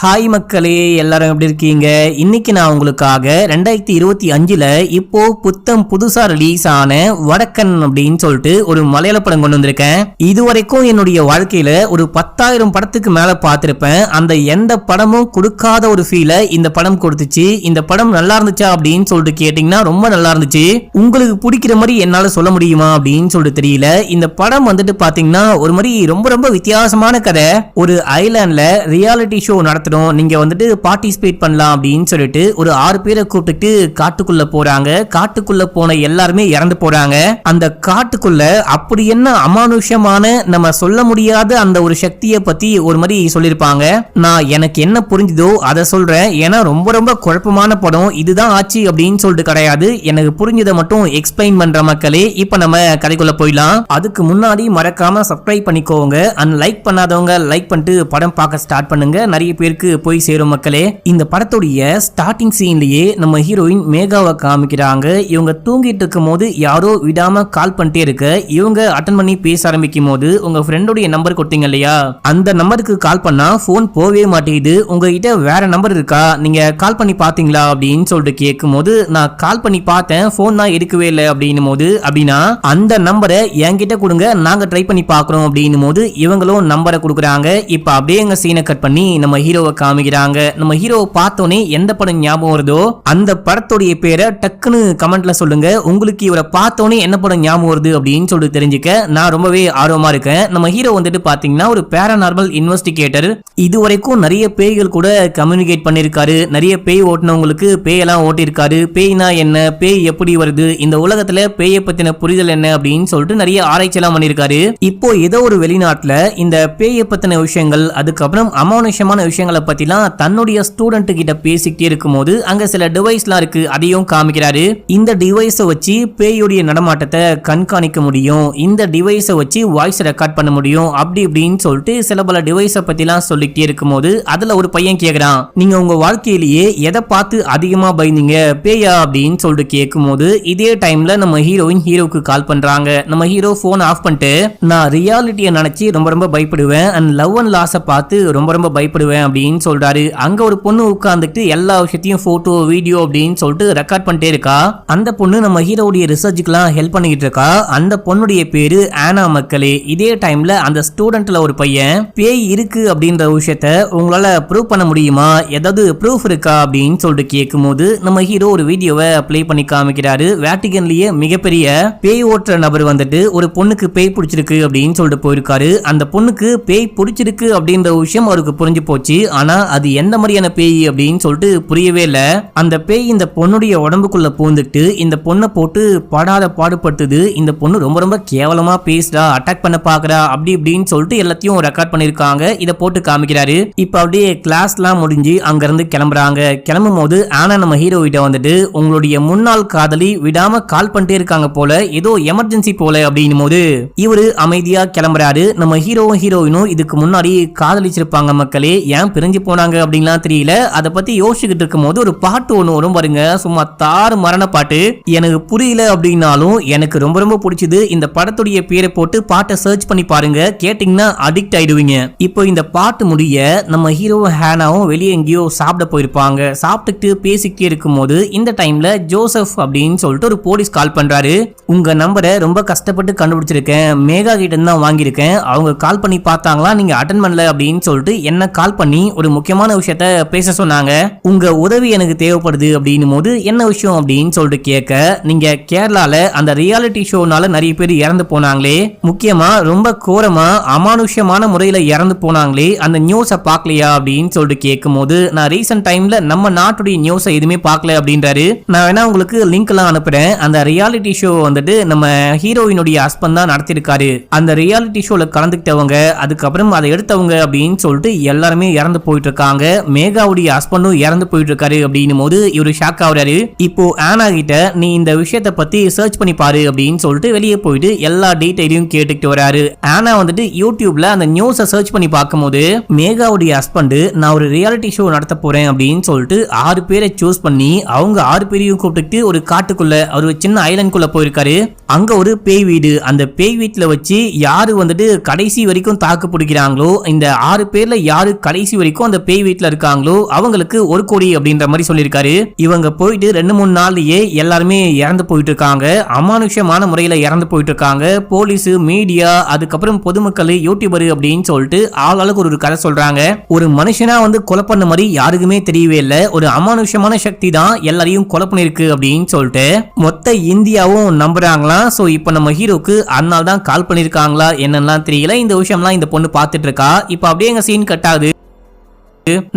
Hi மக்களே, எல்லாரும் எப்படி இருக்கீங்க? இன்னைக்கு நான் உங்களுக்காக 2025ல இப்போ புத்தம் புதுசா ரிலீஸ் ஆன வடக்கன் அப்படின்னு சொல்லிட்டு ஒரு மலையாள படம் கொண்டு வந்திருக்கேன். இதுவரைக்கும் என்னுடைய வாழ்க்கையில ஒரு 10,000 படத்துக்கு மேல பார்த்திருப்பேன். அந்த எந்த படமும் கொடுக்காத ஒரு ஃபீலை இந்த படம் கொடுத்துச்சு. இந்த படம் நல்லா இருந்துச்சா அப்படின்னு சொல்லிட்டு கேட்டீங்கன்னா ரொம்ப நல்லா இருந்துச்சு. உங்களுக்கு பிடிக்கிற மாதிரி என்னால சொல்ல முடியுமா அப்படின்னு சொல்லிட்டு தெரியல. இந்த படம் வந்துட்டு பாத்தீங்கன்னா ஒரு மாதிரி ரொம்ப ரொம்ப வித்தியாசமான கதை. ஒரு ஐலாண்ட்ல ரியாலிட்டி ஷோ நடத்துறோம், நீங்க வந்துட்டு பார்ட்டிசிபேட் பண்ணலாம் அப்படின்னு சொல்லிட்டு ஒரு 6 பேரை கூப்பிட்டு காட்டுக்குள்ள போறாங்க. காட்டுக்குள்ள போன எல்லாருமே இறந்து போறாங்க. அந்த காட்டுக்குள்ள அப்படி என்ன அமானுஷமான நம்ம சொல்ல முடியாத அந்த ஒரு சக்தியை பத்தி ஒரு மாதிரி சொல்லிருப்பாங்க. நான் எனக்கு என்ன புரிஞ்சுதோ அதை சொல்றேன். ஏன்னா ரொம்ப ரொம்ப குழப்பமான படம். இதுதான் ஆச்சு அப்படின்னு சொல்லிட்டு கிடையாது, எனக்கு புரிஞ்சதை மட்டும் எக்ஸ்பிளைன் பண்ற மக்களே. இப்ப நம்ம கதைக்குள்ள போயிடலாம். அதுக்கு முன்னாடி மறக்காம சப்ஸ்கிரைப் பண்ணிக்கோங்க. அண்ட் லைக் பண்ணாதவங்க லைக் பண்ணிட்டு படம் பார்க்க ஸ்டார்ட் பண்ணுங்க. நிறைய பேருக்கு போய் சேரும் மக்களே. இந்த படத்துடைய ஸ்டார்டிங் சீன்லயே நம்ம ஹீரோயின் மேகாவை காமிக்கிறாங்க. இவங்க தூங்கிட்டு இருக்கும் போது யாரோ விடாம கால் பண்ணிட்டே இருக்க இவங்க அட்டன் பண்ணி பேச ஆரம்பிக்கும் போது, உங்க ஃப்ரெண்டோடைய நம்பர் கொடுத்தீங்க இல்லையா, அந்த நம்பருக்கு கால் பண்ணா போன் போவே மாட்டேங்குது. உங்ககிட்ட வேற நம்பர் இருக்கா, நீங்க கால் பண்ணி பாத்தீங்களா அப்படின்னு சொல்லிட்டு கேட்கும் போது, நான் கால் பண்ணி பார்த்தேன், போன் தான் எடுக்கவே இல்லை அப்படின்னும் போது, அப்படின்னா அந்த நம்பரை என்கிட்ட கொடுங்க, நாங்க ட்ரை பண்ணி பாக்குறோம் அப்படின்னும் போது இவங்களும் நம்பரை கொடுக்குறாங்க. இப்ப அப்படியே எங்க சீனை கட் பண்ணி நம்ம ஹீரோவை காமிக்கிறாங்க. நம்ம ஹீரோவை பார்த்தோன்னே எந்த படம் ஞாபகம் வருதோ அந்த படத்துடைய பேரை டக்குன்னு கமெண்ட்ல சொல்லுங்க. உங்களுக்கு இவரை பார்த்தோன்னே என்ன படம் ஞாபகம் வருது அப்படின்னு சொல்லிட்டு தெரிஞ்சுக்க நான் ரொம்பவே ஆர்வமா இருக்கேன். நம்ம ஹீரோ வந்துட்டு பாத்தீங்கன்னா ஒரு பேரானார்மல் இன்வெஸ்டிகேட்டர். இதுவரைக்கும் நிறைய பேய்கள் கூட கம்யூனிகேட் பண்ணிருக்காரு. நிறைய பேய் ஓட்டினவங்களுக்கு பேயெல்லாம் ஓட்டிருக்காரு. பேய்னா என்ன, பேய் எப்படி வருது, இந்த உலகத்துல பேயை பத்தின புரிதல் என்ன அப்படின்னு சொல்லிட்டு நிறைய ஆராய்ச்சி எல்லாம் பண்ணிருக்காரு. இப்போ ஏதோ ஒரு வெளிநாட்டுல இந்த பேயை பத்தின விஷயங்கள், அதுக்கப்புறம் அமானுஷமான விஷயங்களை பத்திலாம் தன்னுடைய ஸ்டூடெண்ட் கிட்ட பேசிக்கிட்டே இருக்கும்போது அங்க சில டிவைஸ்லாம் இருக்கு, அதையும் காமிக்கிறாரு. இந்த டிவைஸை வச்சு பேயுடைய நடமாட்டத்தை கண்காணிக்க முடியும், இந்த டிவைஸை வச்சு வாய்ஸ் ரெக்கார்ட் பண்ண முடியும், அப்படி இப்படின்னு சொல்லிட்டு சில பல டிவைஸை பத்திலாம் சொல்லிக்கிட்டே இருக்கும்போது அதுல ஒரு பையன் கேக்குறான், நீங்க உங்க வாழ்க்கையிலேயே எதை பார்த்து அதிகமா பயந்தீங்க, பேயா அப்படின்னு சொல்லிட்டு கேட்கும்போது இதே டைம்ல நம்ம ஹீரோயின் ஹீரோக்கு கால் பண்றாங்க. நம்ம ஹீரோ போன் ஆஃப் பண்ணிட்டு, நான் ரியாலிட்டியை நினைச்சு ரொம்ப ரொம்ப பயப்படுவேன் அண்ட் லவ் அண்ட் லாஸை பார்த்து ரொம்ப ரொம்ப பயப்படுவேன் அப்படின்னு சொல்றாரு. அங்க ஒரு பொண்ணு உட்கார்ந்துட்டு எல்லா விஷயத்தையும் போட்டோ வீடியோ அப்படின்னு சொல்லிட்டு ரெக்கார்ட் பண்ணிட்டே இருக்கா. அந்த பொண்ணு நம்ம ஹீரோடைய ரிசர்ச்சுக்குலாம் ஹெல்ப் பண்ணிக்கிட்டு இருக்கா. அந்த பொண்ணுடைய பேரு ஆனா மக்களே. இதே டைம்ல அந்த ஸ்டூடெண்ட்ல ஒரு பையன், பேய் இருக்கு அப்படின்ற விஷயத்த உங்களால ப்ரூவ் பண்ண முடியுமா, ஏதாவது ப்ரூஃப் இருக்கா அப்படின்னு சொல்லிட்டு கேட்கும்போது நம்ம ஹீரோ ஒரு வீடியோவை ப்ளே பண்ணி காமிக்கிறாரு. வேட்டிகன்லயே மிகப்பெரிய பேய் ஓட்டுற நபர் வந்துட்டு ஒரு பொண்ணுக்கு பேய் பிடிச்சிருக்கு அப்படின்னு சொல்லிட்டு போயிருக்காரு. அந்த பொண்ணுக்கு பேய் பிடிச்சிருக்கு அப்படின்ற விஷயம் அவருக்கு புரிஞ்சு போச்சு. ஆனா அது எந்த மாதிரியான பேய் அப்படின்னு சொல்லிட்டு புரியவே இல்ல. அந்த பேய் இந்த பொண்ணுடைய உடம்புக்குள்ள பூந்துட்டு இந்த பொண்ணை போட்டு படாத பாடுபடுத்துது. இந்த பொண்ணு ரொம்ப ரொம்ப கேவலமா பேசுறா, அட்டாக் பண்ண பாக்குறா, அப்படி இப்படின்னு சொல்லிட்டு எல்லாத்தையும் ரெக்கார்ட் பண்ணிருக்காங்க. இதை போட்டு காமிக்கிறாரு. இப்ப அப்படியே கிளாஸ் எல்லாம் முடிஞ்சு அங்க இருந்து கிளம்புறாங்க. கிளம்பும் போது ஆனா நம்ம ஹீரோ கிட்ட வந்துட்டு, உங்களுடைய முன்னாள் காதலி விடாம கால் பண்ணிட்டே இருக்காங்க போல, ஏதோ எமர்ஜென்சி போல அப்படின்னும் போது இவரு அமைதியா கிளம்புறாரு. நம்ம ஹீரோவும் ஹீரோயினும் இதுக்கு முன்னாடி காதலிச்சிருப்பாங்க மக்களே. ஏன் பிரிஞ்சு போனாங்க அப்படின்லாம் தெரியல. அதை பத்தி யோசிச்சுக்கிட்டு இருக்கும் போது ஒரு பாட்டு ஒண்ணு வரும் பாருங்க, சும்மா தாறு மரண பாட்டு. எனக்கு புரியல அப்படின்னாலும் எனக்கு ரொம்ப ரொம்ப பிடிச்சது. இந்த படத்துடைய பேரை போட்டு பாட்டை சர்ச் பண்ணி பாருங்க, கேட்டீங்கன்னா அடிக்ட் ஆயிடுவீங்க. இப்போ இந்த பாட்டு முடிய நம்ம ஹீரோ ஹேனாவும் வெளியே எங்கேயோ சாப்பிட போயிருப்பாங்க. சாப்பிட்டுட்டு பேசிக்கிட்டே இருக்கும் போது இந்த டைம்ல ஜோசப் அப்படின்னு சொல்லிட்டு ஒரு போலீஸ் கால் பண்றாரு. உங்க நம்பரை ரொம்ப கஷ்டப்பட்டு கண்டுபிடிச்சிருக்கேன், மேகா கிட்ட தான் வாங்கியிருக்கேன், அவங்க கால் பண்ணி பார்த்தாங்களா, நீங்க அட்டன் பண்ணல அப்படின்னு சொல்லிட்டு என்ன கால் பண்ணி ஒரு முக்கியமான விஷயத்த பேச சொன்னாங்க. உங்க உதவி எனக்கு தேவைப்படுது அப்படின்னும் போது என்ன விஷயம் அப்படின்னு சொல்லிட்டு கேட்க, நீங்க கேரளால அந்த ரியாலிட்டி ஷோனால நிறைய பேர் இறந்து போனாங்களே, முக்கியமா ரொம்ப கோரமா அமானுஷ்யமான முறையில இறந்து போனாங்களே, அந்த நியூஸை பார்க்கலையா அப்படின்னு சொல்லிட்டு கேட்கும் போது, நான் ரீசன்ட் டைம்ல நம்ம நாட்டுடைய நியூஸை எதுவுமே பார்க்கல அப்படின்றாரு. நான் வேணா உங்களுக்கு லிங்க் எல்லாம் அனுப்புறேன். அந்த ரியாலிட்டி ஷோ வந்துட்டு நம்ம ஹீரோயினுடைய ஹஸ்பண்ட் தான் நடத்திருக்காரு. அந்த ரியாலிட்டி ஷோல கலந்துக்கிட்டவங்க, அதுக்கப்புறம் அதை எடுத்தவங்க அப்படின்னு சொல்லிட்டு எல்லாருமே இறந்து போயிட்டு இருக்காங்க. மேகாவுடைய ஹஸ்பண்டும் இறந்து போயிட்டு இருக்காரு அப்படின்னும் போது இவரு ஷாக் ஆகுறாரு. இப்போ ஆனா கிட்ட, நீ இந்த விஷயத்தை பத்தி சர்ச் பண்ணி பாரு அப்படின்னு சொல்லிட்டு வெளியே போயிட்டு எல்லா டீடைலையும் கேட்டுக்கிட்டு வராரு. ஆனா வந்துட்டு யூடியூப்ல அந்த நியூஸை சர்ச் பண்ணி பார்க்கும்போது மேகாவுடைய ஹஸ்பண்ட், நான் ஒரு ரியாலிட்டி ஷோ நடத்த போறேன் அப்படின்னு சொல்லிட்டு 6 பேரை சூஸ் பண்ணி அவங்க 6 பேரையும் கூப்பிட்டு ஒரு காட்டுக்குள்ள ஒரு சின்ன ஐலண்ட்குள்ள போயிருக்காரு. அங்க ஒரு பேய் வீடு, அந்த பேய் வீட்டுல வச்சு யாரு வந்துட்டு கடைசி வரைக்கும் தாக்கு பிடிக்கிறாங்களோ, இந்த 6 பேர்ல யாரு கடைசி வரைக்கும் வரைக்கும் அந்த பேய் வீட்டுல இருக்காங்களோ அவங்களுக்கு 1 கோடி அப்படின்ற மாதிரி சொல்லியிருக்காரு. இவங்க போயிட்டு 2-3 நாள்லயே எல்லாருமே இறந்து போயிட்டு இருக்காங்க. அமானுஷ்யமான முறையில இறந்து போயிட்டு இருக்காங்க. போலீஸ், மீடியா, அதுக்கப்புறம் பொதுமக்கள், யூடியூபர் அப்படின்னு சொல்லிட்டு ஆளாளுக்கு ஒரு கதை சொல்றாங்க. ஒரு மனுஷனா கொலை பண்ண மாதிரி யாருக்குமே தெரியவே இல்ல. ஒரு அமானுஷ்யமான சக்தி தான் எல்லாரையும் கொலை பண்ணிருக்கு அப்படின்னு சொல்லிட்டு மொத்த இந்தியாவும் நம்புறாங்களாம். சோ இப்ப நம்ம ஹீரோக்கு அதனால தான் கால் பண்ணிருக்காங்களா என்னெல்லாம் தெரியல. இந்த விஷயம்லாம் இந்த பொண்ணு பார்த்துட்டு இருக்கா. இப்ப அப்படியே எங்க சீன் கட் ஆகுது.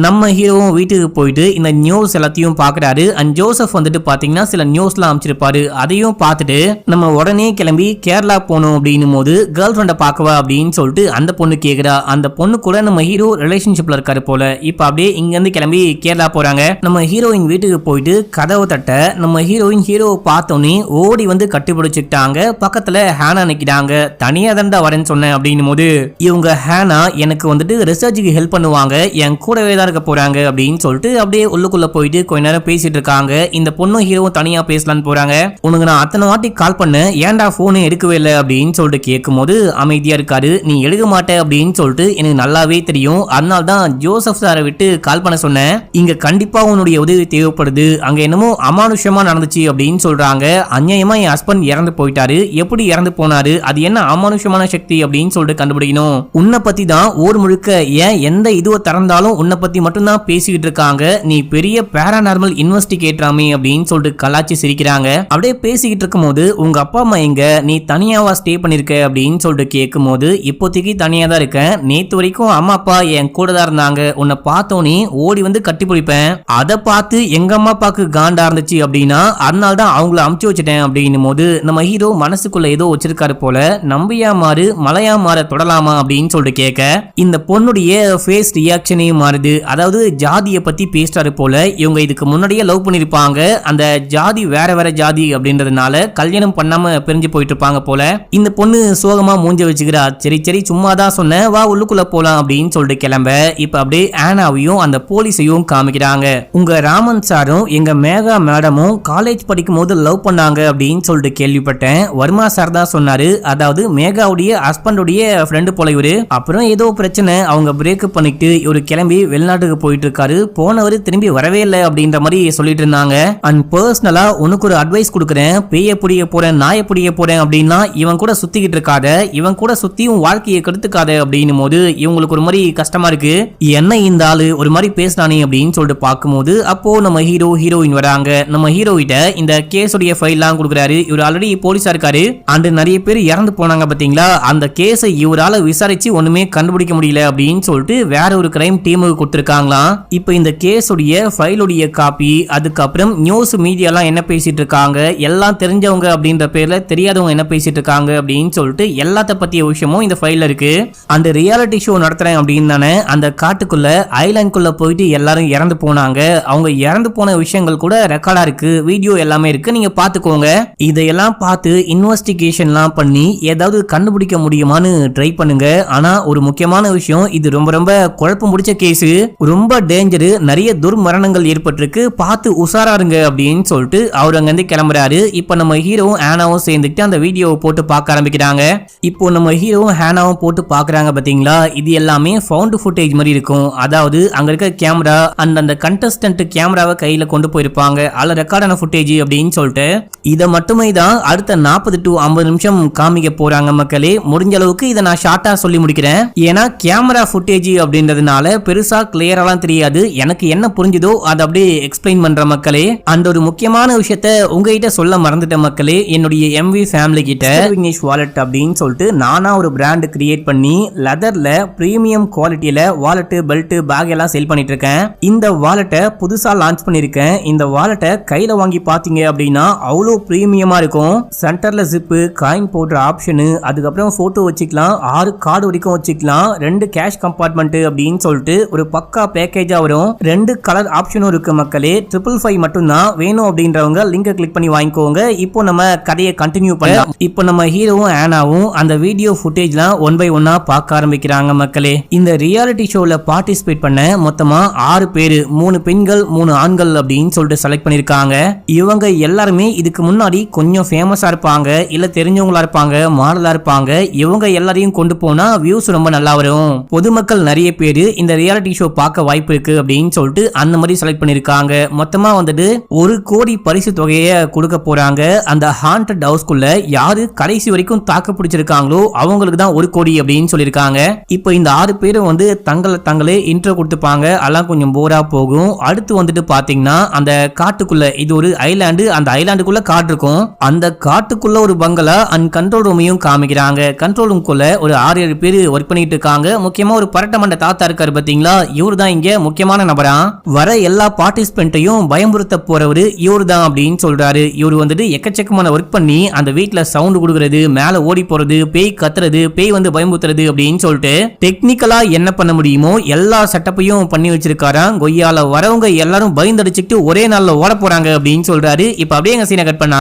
நம்ம ஹீரோவும் வீட்டுக்கு போயிட்டு இந்த நியூஸ் எல்லாத்தையும் பாக்குறாரு. அண்ட் ஜோசப் பாத்தீங்கன்னா சில நியூஸ்லாம் அமைச்சிருப்பாரு. அதையும் பார்த்துட்டு நம்ம உடனே கிளம்பி கேரளா போகணும் அப்படின்னும் போது கேர்ள் ஃப்ரெண்டை பார்க்கவா அப்படின்னு சொல்லிட்டு அந்த பொண்ணு கேக்குறா. அந்த பொண்ணு கூட நம்ம ஹீரோ ரிலேஷன்ஷிப்ல இருக்காரு போல. இப்ப அப்படியே இங்க இருந்து கிளம்பி கேரளா போறாங்க. நம்ம ஹீரோயின் வீட்டுக்கு போயிட்டு கதவை தட்ட நம்ம ஹீரோவை பார்த்தோன்னே ஓடி கட்டிப்பிடிச்சுக்கிட்டாங்க. பக்கத்துல ஹேனா நிக்கிறாங்க. தனியா தாண்டா வரேன்னு சொன்னேன் அப்படின்னும் போது இவங்க ஹேனா எனக்கு ரிசர்ச்சுக்கு ஹெல்ப் பண்ணுவாங்க, என் கூடவே தான் இருக்க போறாங்க அப்படின்னு சொல்லிட்டு அப்படியே உள்ளுக்குள்ள போயிட்டு கொஞ்ச நேரம் பேசிட்டு இருக்காங்க. இந்த பொண்ணும் ஹீரோவும் தனியா பேசலான்னு போறாங்க. உனக்கு நான் அத்தனை வாட்டி கால் பண்ணேன், ஏன்டா போனே எடுக்கவே இல்லை அப்படின்னு சொல்லிட்டு கேட்கும் போது அமைதியா இருக்காரு. நீ எடுக்க மாட்டே அப்படின்னு சொல்லிட்டு எனக்கு நல்லாவே தெரியும், அதனால தான் ஜோசப் சாரை விட்டு கால் பண்ண சொன்னேன். இங்க கண்டிப்பா உன்னுடைய உதவி தேவைப்படுது. அங்க என்னமோ அமானுஷ்யமா நடந்துச்சு அப்படின்னு சொல்றாங்க. அநியாயமா என் ஹஸ்பண்ட் இறந்து போயிட்டாரு, எப்படி இறந்து போனாரு, அது என்ன அமானுஷ்யமான சக்தி அப்படின்னு சொல்லிட்டு கண்டுபிடிக்கணும். உன்னை பத்தி தான் ஊர் முழுக்க ஏன் எந்த இதுவை திறந்தாலும் உன்னை பத்தி மட்டும் தான் பேசிக்கிட்டு இருக்காங்க. நீ பெரிய பேராநார்மல் இன்வெஸ்டிகேட்டராமே அப்படின்னு சொல்லிட்டு கலாச்சி சிரிக்கிறாங்க. அப்படியே பேசிக்கிட்டு இருக்கும் போது உங்க அப்பா அம்மா எங்க, நீ தனியாவா ஸ்டே பண்ணிருக்க அப்படின்னு சொல்லிட்டு கேட்கும் போது இப்போதைக்கு தனியா தான் இருக்கேன். நேத்து வரைக்கும் அம்மா அப்பா என் கூட தான் இருந்தாங்க. உன்னை பார்த்தோன்னே ஓடி கட்டி பிடிப்பேன். அதை பார்த்து எங்க அம்மா அப்பாக்கு காண்டா இருந்துச்சு அப்படின்னா அதனால தான் அவங்கள அமுச்சு வச்சுட்டேன் அப்படின்னும் போது நம்ம ஹீரோ மனசுக்குள்ள ஏதோ வச்சிருக்காரு போல. நம்பியா மாறு மலையா மாற தொடலாமா அப்படின்னு சொல்லிட்டு கேட்க இந்த பொண்ணுடைய ஃபேஸ் ரியாக்ஷனே மாறுது. அதாவது ஜாதியை பத்தி பேசுறாரு போல. இவங்க இதுக்கு முன்னாடியே லவ் பண்ணிருப்பாங்க. அந்த ஜாதி வேற வேற ஜாதி அப்படின்றதுனால கல்யாணம் பண்ணாம பிரிஞ்சு போயிட்டு இருப்பாங்க போல. இந்த பொண்ணு சோகமா மூஞ்ச வச்சுக்கிறா. சரி சரி சும்மா தான் சொன்னேன், வா உள்ளுக்குள்ள போலாம் அப்படின்னு சொல்லிட்டு கிளம்ப இப்ப அப்படியே ஆனாவையும் அந்த போலீஸையும் காமிக்கிறாங்க. உங்க ராமன் சாரும் எங்க மேகா மேடமும் காலேஜ் படிக்கும் போது லவ் பண்ணாங்க அப்படின்னு சொல்லிட்டு கேள்விப்பட்டேன். வர்மா சார் தான் சொன்னாரு. அதாவது மேகாவுடைய ஹஸ்பண்டுடைய ஃப்ரெண்டு போல இவரு. அப்புறம் ஏதோ பிரச்சனை, அவங்க பிரேக்கப் பண்ணிட்டு இவரு கிளம்பி வெளிநாட்டுக்கு போயிட்டு இருக்காரு. போனவரு திரும்பி வரவே இல்லை அப்படின்ற மாதிரி சொல்லிட்டு இருந்தாங்க. அண்ட் பர்சனலா உனக்கு ஒரு அட்வைஸ் கொடுக்குறேன், பேய புடிய போறேன் நாய புடிய போறேன் அப்படின்னா இவன் கூட சுத்திக்கிட்டு இருக்காத, இவன் கூட சுத்தியும் வாழ்க்கையை கெடுத்துக்காத அப்படின்னும் போது இவங்களுக்கு ஒரு மாதிரி கஷ்டமா இருக்கு. என்ன இந்த ஆளு ஒரு மாதிரி பேசினானே அப்படின்னு சொல்லிட்டு பார்க்கும்போது அப்போ நம்ம ஹீரோயின் வராங்க. நம்ம ஹீரோயிட்ட இந்த கேஸுடைய ஃபைல்லாம் கொடுக்குறாரு. இவர் ஆல்ரெடி போலீஸா இருக்காரு. அண்ட் நிறைய பேர் இறந்து போனாங்க பாத்தீங்களா, அந்த கேஸை இவரால விசாரிச்சு ஒண்ணுமே கண்டுபிடிக்க முடியல அப்படின்னு சொல்லிட்டு வேற ஒரு கிரைம் டீமுக்கு கொடுத்திருக்காங்களாம். இப்போ இந்த கேஸுடைய ஃபைலுடைய காப்பி, அதுக்கப்புறம் நியூஸ் மீடியாலாம் என்ன பேசிட்டு இருக்காங்க, எல்லாம் தெரிஞ்சவங்க அப்படின்ற பேர்ல தெரியாதவங்க என்ன பேசிட்டு இருக்காங்க அப்படின்னு சொல்லிட்டு எல்லாத்த பத்திய விஷயமும் இந்த ஃபைல்ல இருக்கு. அந்த ரியாலிட்டி ஷோ நடத்துறேன் அப்படின்னு தானே அந்த காட்டுக்குள்ள ஐலாண்டுக்குள்ள போயிட்டு எல்லாரும் இறந்து போனாங்க. அவங்க இறந்து போன விஷயங்கள் கூட ரெக்கார்டா இருக்கு, வீடியோ எல்லாமே இருக்கு, நீங்க பாத்துக்கோங்க. இதையெல்லாம் பார்த்து இன்வெஸ்டிகேஷன்லாம் பண்ணி ஏதாவது கண்டுபிடிக்க முடியுமான்னு ட்ரை பண்ணுங்க. ஆனா ஒரு முக்கியமான விஷயம், இது ரொம்ப ரொம்ப குழப்பம் முடிச்ச கேஸ், ரொம்ப டேஞ்சரு, நிறைய துர்மரணங்கள் ஏற்பட்டிருக்கு, பார்த்து உஷாரா இருங்க அப்படின்னு சொல்லிட்டு அவர் அங்கிருந்து கிளம்புறாரு. இப்ப நம்ம ஹீரோவும் ஹேனாவும் சேர்ந்துட்டு அந்த வீடியோவை போட்டு பார்க்க ஆரம்பிக்கிறாங்க. இப்போ நம்ம ஹீரோவும் ஹேனாவும் போட்டு பாக்குறாங்க பாத்தீங்களா, இது எல்லாமே ஃபவுண்ட் ஃபுட்டேஜ் மாதிரி இருக்கும். அதாவது அங்க இருக்க கேமரா அந்த கண்டஸ்டன்ட் கேமராவை கையில கொண்டு போயிருப்பாங்க, அதுல ரெக்கார்டான ஃபுட்டேஜ் அப்படின்னு சொல்லிட்டு இதை மட்டுமே தான் அடுத்த 40 to 50 நிமிஷம் காமிக்க போறாங்க மக்களே. முடிஞ்ச அளவுக்கு இதை நான் ஷார்ட்டா சொல்லி முடிக்கிறேன். ஏன்னா கேமரா ஃபுட்டேஜ் அப்படின்றதுனால பெருசா கிளியராலாம் தெரியாது. எனக்கு என்ன புரிஞ்சுதோ அதை அப்படியே எக்ஸ்பிளைன் பண்ற மக்களே. அந்த ஒரு முக்கியமான விஷயத்த உங்ககிட்ட சொல்ல மறந்துட்ட மக்களே. என்னுடைய MV ஃபேமிலி கிட்ட விக்னேஷ் வாலெட் அப்படின்னு சொல்லிட்டு நானா ஒரு பிராண்ட் கிரியேட் பண்ணி லெதர்ல பிரீமியம் குவாலிட்டியில வாலெட், பெல்ட், பேக் எல்லாம் சேல் பண்ணிட்டு இருக்கேன். இந்த வாலெட்டை புதுசா லான்ச் பண்ணிருக்கேன். இந்த வாலெட்டை கையில வாங்கி பாத்தீங்க அப்படின்னா அவ்வளோ பிரீமியமா இருக்கும். சென்டர்ல ஜிப்பு, காயின் போடுற ஆப்ஷனு, அதுக்கப்புறம் போட்டோ வச்சுக்கலாம், 6 கார்டு வரைக்கும் வச்சுக்கலாம், 2 கேஷ் கம்பார்ட்மெண்ட் அப்படின்னு சொல்லிட்டு ஒரு பக்கா பேக்கேஜா வரும். 2 கலர் ஆப்ஷனும் இருக்கு மக்களே. 555 மட்டும் தான் வேணும் அப்படின்றவங்க லிங்கை கிளிக் பண்ணி வாங்கிக்கோங்க. இப்போ நம்ம கதையை கண்டினியூ பண்ணலாம். இப்போ நம்ம ஹீரோவும் ஆனாவும் அந்த வீடியோ ஃபுட்டேஜ்லாம் 1 by 1 பார்க்க ஆரம்பிக்கிறாங்க மக்களே. இந்த ரியாலிட்டி ஷோல பார்ட்டிசிபேட் பண்ண மொத்தமா 6 பேரு, 3 பெண்கள் 3 ஆண்கள் அப்படின்னு சொல்லிட்டு செலக்ட் பண்ணிருக்காங்க. இவங்க எல்லாருமே இதுக்கு முன்னாடி கொஞ்சம் ஃபேமஸா இருப்பாங்க, இல்ல தெரிஞ்சவங்களா இருப்பாங்க, மாடலா இருப்பாங்க. இவங்க எல்லாரையும் கொண்டு போனா வியூஸ் ரொம்ப நல்லா வரும். பொதுமக்கள் நிறைய பேரு இந்த ரியாலிட்டி ரியாலிட்டி ஷோ பார்க்க வாய்ப்பு இருக்கு அப்படின்னு சொல்லிட்டு அந்த மாதிரி செலக்ட் பண்ணிருக்காங்க. மொத்தமா வந்துட்டு 1 கோடி பரிசு தொகையை கொடுக்க போறாங்க. அந்த ஹாண்டட் ஹவுஸ்க்குள்ள யாரு கடைசி வரைக்கும் தாக்கு பிடிச்சிருக்காங்களோ அவங்களுக்கு தான் 1 கோடி அப்படின்னு சொல்லியிருக்காங்க. இப்போ இந்த 6 பேரும் வந்து தங்களே இன்ட்ரோ கொடுத்துப்பாங்க. அதெல்லாம் கொஞ்சம் போரா போகும். அடுத்து வந்துட்டு பாத்தீங்கன்னா அந்த காட்டுக்குள்ள, இது ஒரு ஐலாண்டு, அந்த ஐலாண்டுக்குள்ள காட்டு இருக்கும். அந்த காட்டுக்குள்ள ஒரு பங்களா அண்ட் கண்ட்ரோல் ரூமையும் காமிக்கிறாங்க. கண்ட்ரோல் ரூம்குள்ள ஒரு 6-7 பேர் ஒர்க் பண்ணிட்டு இருக்காங்க. முக்கியமா ஒரு பரட்டமண்ட தாத்தா இருக்காரு பாத்தீங்களா, இவரு தான் இங்க முக்கியமான நபரா. வர எல்லா பார்ட்டிசிபென்ட்டையும் பயமுறுத்த போறவரு இவரு தான் அப்படின்னு சொல்றாரு. இவரு வந்துட்டு எக்கச்சக்கமான ஒர்க் பண்ணி அந்த வீட்ல சவுண்ட் கொடுக்கறது, மேல ஓடி போறது, பேய் கத்துறது, பேய் வந்து பயமுறுத்துறது அப்படின்னு சொல்லிட்டு டெக்னிக்கலா என்ன பண்ண முடியுமோ எல்லா செட்டப்பையும் பண்ணி வச்சிருக்காராம். கொய்யால வரவங்க எல்லாரும் பயந்தடிச்சுட்டு ஒரே நாள்ல ஓட போறாங்க அப்படின்னு சொல்றாரு. இப்ப அப்படியே எங்க சீனை கட் பண்ணா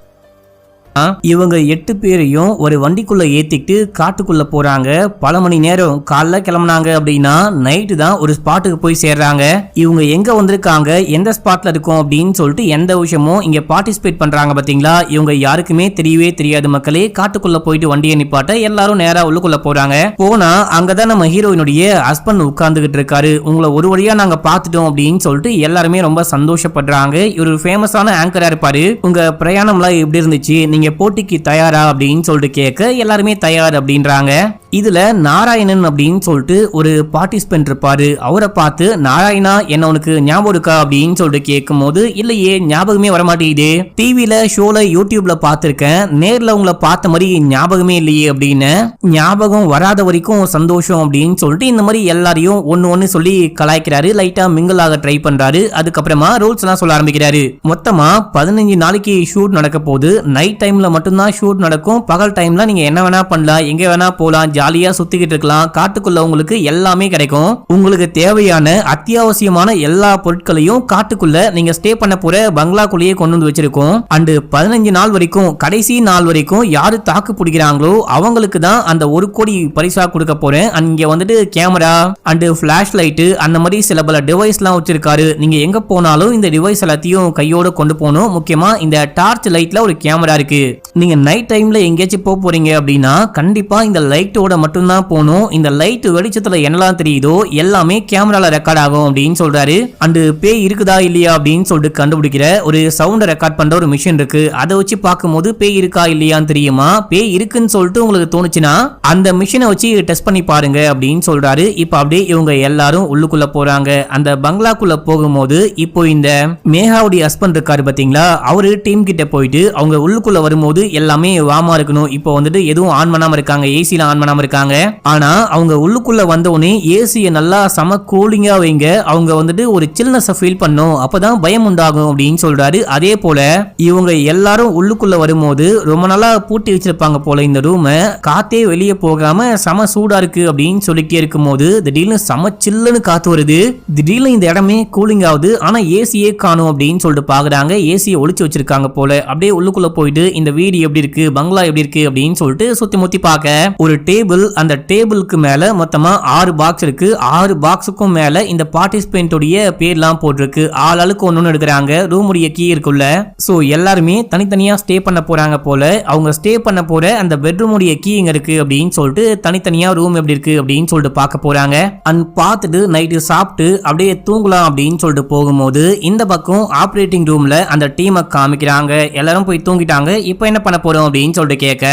இவங்க 8 பேரையும் ஒரு வண்டிக்குள்ள ஏத்திட்டு காட்டுக்குள்ள போறாங்க. பல மணி நேரம் காலைல கிளம்புனாங்க அப்படின்னா நைட்டு தான் ஒரு ஸ்பாட்டுக்கு போய் சேர்றாங்க. இவங்க எங்க வந்திருக்காங்க, எந்த ஸ்பாட்ல இருக்கும் அப்படின்னு சொல்லிட்டு எந்த விஷயமும் இங்க பார்ட்டிசிபேட் பண்றாங்க பாத்தீங்களா, இவங்க யாருக்குமே தெரியவே தெரியாது மக்களே. காட்டுக்குள்ள போயிட்டு வண்டியை நிப்பாட்ட எல்லாரும் நேரா உள்ளுக்குள்ள போறாங்க. போனா அங்கதான் நம்ம ஹீரோயினுடைய ஹஸ்பண்ட் உட்கார்ந்துகிட்டு இருக்காரு. உங்களை ஒரு வழியா நாங்க பாத்துட்டோம் அப்படின்னு சொல்லிட்டு எல்லாருமே ரொம்ப சந்தோஷப்படுறாங்க. இவர் ஃபேமஸான ஆங்கரா இருப்பாரு. உங்க பிரயாணம்லாம் எப்படி இருந்துச்சு, நீங்க போட்டிக்கு தயாரா அப்படின்னு சொல்லிட்டு கேட்க எல்லாருமே தயார் அப்படின்றாங்க. இதுல நாராயணன் அப்படின்னு சொல்லிட்டு ஒரு பார்ட்டிசிபென்ட் இருப்பாரு. அவரை பார்த்து நாராயணா என்ன உனக்கு ஞாபகம் இருக்கா அப்படின்னு சொல்லிட்டு கேட்கும் போது இல்லையே ஞாபகமே வரமாட்டேங்குது, டிவில ஷோல யூடியூப்ல பார்த்திருக்கேன், நேர்ல உங்களை பார்த்த மாதிரி ஞாபகமே இல்லையே அப்படின்னு. ஞாபகம் வராத வரைக்கும் சந்தோஷம் அப்படின்னு சொல்லிட்டு இந்த மாதிரி எல்லாரையும் ஒன்னு சொல்லி கலாய்க்கிறாரு. லைட்டா மிங்கிள் ஆக ட்ரை பண்றாரு. அதுக்கப்புறமா ரூல்ஸ் எல்லாம் சொல்ல ஆரம்பிக்கிறாரு. மொத்தமா 15 நாளைக்கு ஷூட் நடக்க போது. நைட் டைம்ல மட்டும்தான் ஷூட் நடக்கும். பகல் டைம்ல நீங்க என்ன வேணா பண்ணலாம், எங்க வேணா போலாம், ஜாலியா சுத்திக்கிட்டு இருக்கலாம். காட்டுக்குள்ள உங்களுக்கு எல்லாமே கிடைக்கும். உங்களுக்கு தேவையான அத்தியாவசியமான எல்லா பொருட்களையும் காட்டுக்குள்ள நீங்க ஸ்டே பண்ண போற பங்களாக்குள்ளேயே கொண்டு வந்து வச்சிருக்கோம். அண்ட் 15 நாள் வரைக்கும், கடைசி நாள் வரைக்கும் யாரு தாக்கு பிடிக்கிறாங்களோ அவங்களுக்கு தான் அந்த 1 கோடி பரிசா கொடுக்க போறேன். அங்க வந்துட்டு கேமரா அண்ட் பிளாஷ் லைட் அந்த மாதிரி சில பல டிவைஸ் எல்லாம் வச்சிருக்காரு. நீங்க எங்க போனாலும் இந்த டிவைஸ் எல்லாத்தையும் கையோட கொண்டு போகணும். முக்கியமா இந்த டார்ச் லைட்ல ஒரு கேமரா இருக்கு. நீங்க நைட் டைம்ல எங்கேயாச்சும் போறீங்க அப்படின்னா கண்டிப்பா இந்த லைட்டோட மட்டும்தான் போகணும். இந்த லைட் வெளிச்சத்துல என்னெல்லாம் தெரியுதோ எல்லாமே கேமரால ரெக்கார்ட் ஆகும் அப்படின்னு சொல்றாரு. அண்ட் பேய் இருக்குதா இல்லையா அப்படின்னு சொல்லிட்டு கண்டுபிடிக்கிற ஒரு சவுண்ட் ரெக்கார்ட் பண்ற ஒரு மிஷின் இருக்கு. அதை வச்சு பார்க்கும்போது பேய் இருக்கா இல்லையான்னு தெரியுமா. பேய் இருக்குன்னு சொல்லிட்டு உங்களுக்கு தோணுச்சுன்னா அந்த மிஷினை வச்சு டெஸ்ட் பண்ணி பாருங்க அப்படின்னு சொல்றாரு. இப்ப அப்படியே இவங்க எல்லாரும் உள்ளுக்குள்ள போறாங்க. அந்த பங்களாக்குள்ள போகும்போது இப்போ இந்த மேகாவுடைய ஹஸ்பண்ட் இருக்காரு பாத்தீங்களா, அவரு டீம் கிட்ட போயிட்டு அவங்க உள்ளுக்குள்ள வரும்போது எல்லாமே வாமா இருக்கணும். இப்போ வந்துட்டு எதுவும் ஆன் பண்ணாம இருக்காங்க, ஏசில ஆன் பண்ணாம இருக்காங்க. ஆனா அவங்க உள்ளுக்குள்ள வந்தோடனே ஏசியை நல்லா சம கூலிங்கா வைங்க, அவங்க வந்துட்டு ஒரு சில்னஸ் ஃபீல் பண்ணும், அப்பதான் பயம் உண்டாகும் அப்படின்னு சொல்றாரு. அதே போல இவங்க எல்லாரும் உள்ளுக்குள்ள வரும்போது ரொம்ப நாளா பூட்டி வச்சிருப்பாங்க போல இந்த ரூம், காத்தே வெளியே போகாம சம சூடா இருக்கு அப்படின்னு சொல்லிட்டே இருக்கும் போது திடீர்னு சம சில்லுன்னு காத்து வருது. திடீர்னு இந்த இடமே கூலிங் ஆகுது. ஆனா ஏசியே காணும் அப்படின்னு சொல்லிட்டு பாக்குறாங்க. ஏசியை ஒளிச்சு வச்சிருக்காங்க போல. அப்படியே உள்ளுக்குள்ள போயிட்டு இந்த வீடு எப்படி இருக்கு, பங்களா எப்படி இருக்கு அப்படின்னு சொல்லிட்டு சுத்தி முத்தி பார்க்க ஒரு டேபிள், அந்த டேபிளுக்கு மேல மொத்தமா 6 பாக்ஸ் இருக்கு. 6 பாக்ஸுக்கும் மேல இந்த பார்ட்டிசிபென்ட்டோடைய பேர்லாம் போட்டிருக்கு. ஆளுக்கு ஒன்னு எடுக்கிறாங்க. ரூமுடைய கீ இருக்குள்ள. சோ எல்லாருமே தனித்தனியா ஸ்டே பண்ண போறாங்க போல. அவங்க ஸ்டே பண்ண போற அந்த பெட்ரூமுடைய கீ எங்க இருக்கு அப்படின்னு சொல்லிட்டு தனித்தனியா ரூம் எப்படி இருக்கு அப்படின்னு சொல்லிட்டு பார்க்க போறாங்க. அண்ட் பார்த்துட்டு நைட்டு சாப்பிட்டு அப்படியே தூங்கலாம் அப்படின்னு சொல்லிட்டு போகும்போது இந்த பக்கம் ஆபரேட்டிங் ரூம்ல அந்த டீமை காமிக்கிறாங்க. எல்லாரும் போய் தூங்கிட்டாங்க. இப்போ என்ன பண்ண போறோம் அப்படின்னு சொல்லிட்டு கேட்க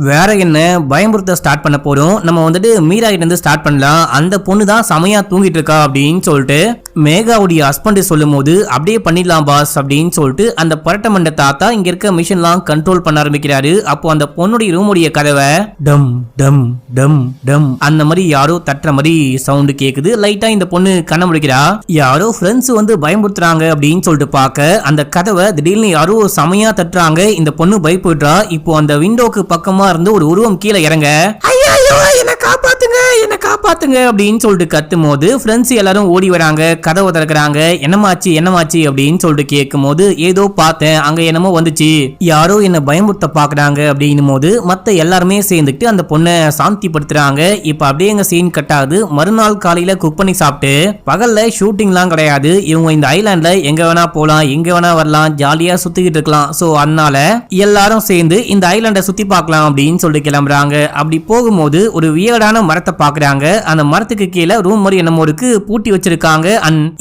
வேற என்ன பயமுறுத்த ஸ்டார்ட் பண்ண போறோம். நம்ம வந்துட்டு மீரா கிட்ட இருந்து ஸ்டார்ட் பண்ணலாம். அந்த பொண்ணு தான் சமையா தூங்கிட்டு இருக்கா அப்படின்னு சொல்லிட்டு மேகாவுடைய ஹஸ்பண்ட் சொல்லும் போது அப்படியே பண்ணிடலாம் பாஸ் அப்படின்னு சொல்லிட்டு அந்த பரட்டமண்ட தாத்தா இங்க இருக்க மிஷின்லாம் கண்ட்ரோல் பண்ண ஆரம்பிக்கிறாரு. அப்போ அந்த பொண்ணுடைய ரூமுடைய கதவை டம் டம் டம் டம் அந்த மாதிரி யாரோ தட்டுற மாதிரி சவுண்ட் கேக்குது. லைட்டா இந்த பொண்ணு கண்ண முடிக்கிறா. யாரோ ஃப்ரெண்ட்ஸ் வந்து பயமுறுத்துறாங்க அப்படின்னு சொல்லிட்டு பார்க்க அந்த கதவை திடீர்னு யாரோ சமையா தட்டுறாங்க. இந்த பொண்ணு பயப்படுறா. இப்போ அந்த விண்டோக்கு பக்கமா இருந்து ஒரு உருவம் கீழே இறங்க என்ன காப்பாத்துங்க என்ன காப்பாத்துங்க அப்படின்னு சொல்லிட்டு கத்தும் போது ஃப்ரெண்ட்ஸ் எல்லாரும் ஓடி வராங்க. கதவை திறக்கிறாங்க. என்னமாச்சு என்னமாச்சு அப்படின்னு சொல்லிட்டு கேட்கும் போது ஏதோ பார்த்தேன், அங்க என்னமோ வந்துச்சு, யாரோ என்ன பயமுறுத்த பாக்குறாங்க அப்படின்னும் போது மத்த எல்லாருமே சேர்ந்துட்டு அந்த பொண்ணை சாந்தி படுத்துறாங்க. இப்ப அப்படியே எங்க சீன் கட் ஆகுது. மறுநாள் காலையில குக் பண்ணி சாப்பிட்டு பகல்ல ஷூட்டிங்லாம் கிடையாது. இவங்க இந்த ஐலாண்ட்ல எங்க வேணா போலாம், எங்க வேணா வரலாம், ஜாலியா சுத்திக்கிட்டு இருக்கலாம். சோ அதனால எல்லாரும் சேர்ந்து இந்த ஐலாண்டை சுத்தி பார்க்கலாம் அப்படின்னு சொல்லிட்டு கிளம்புறாங்க. அப்படி போகும்போது போது ஒரு வியர்டான மரத்தை பாக்குறாங்க. அந்த மரத்துக்கு கீழே ரூம் மாதிரி என்னமோ இருக்கு, பூட்டி வச்சிருக்காங்க.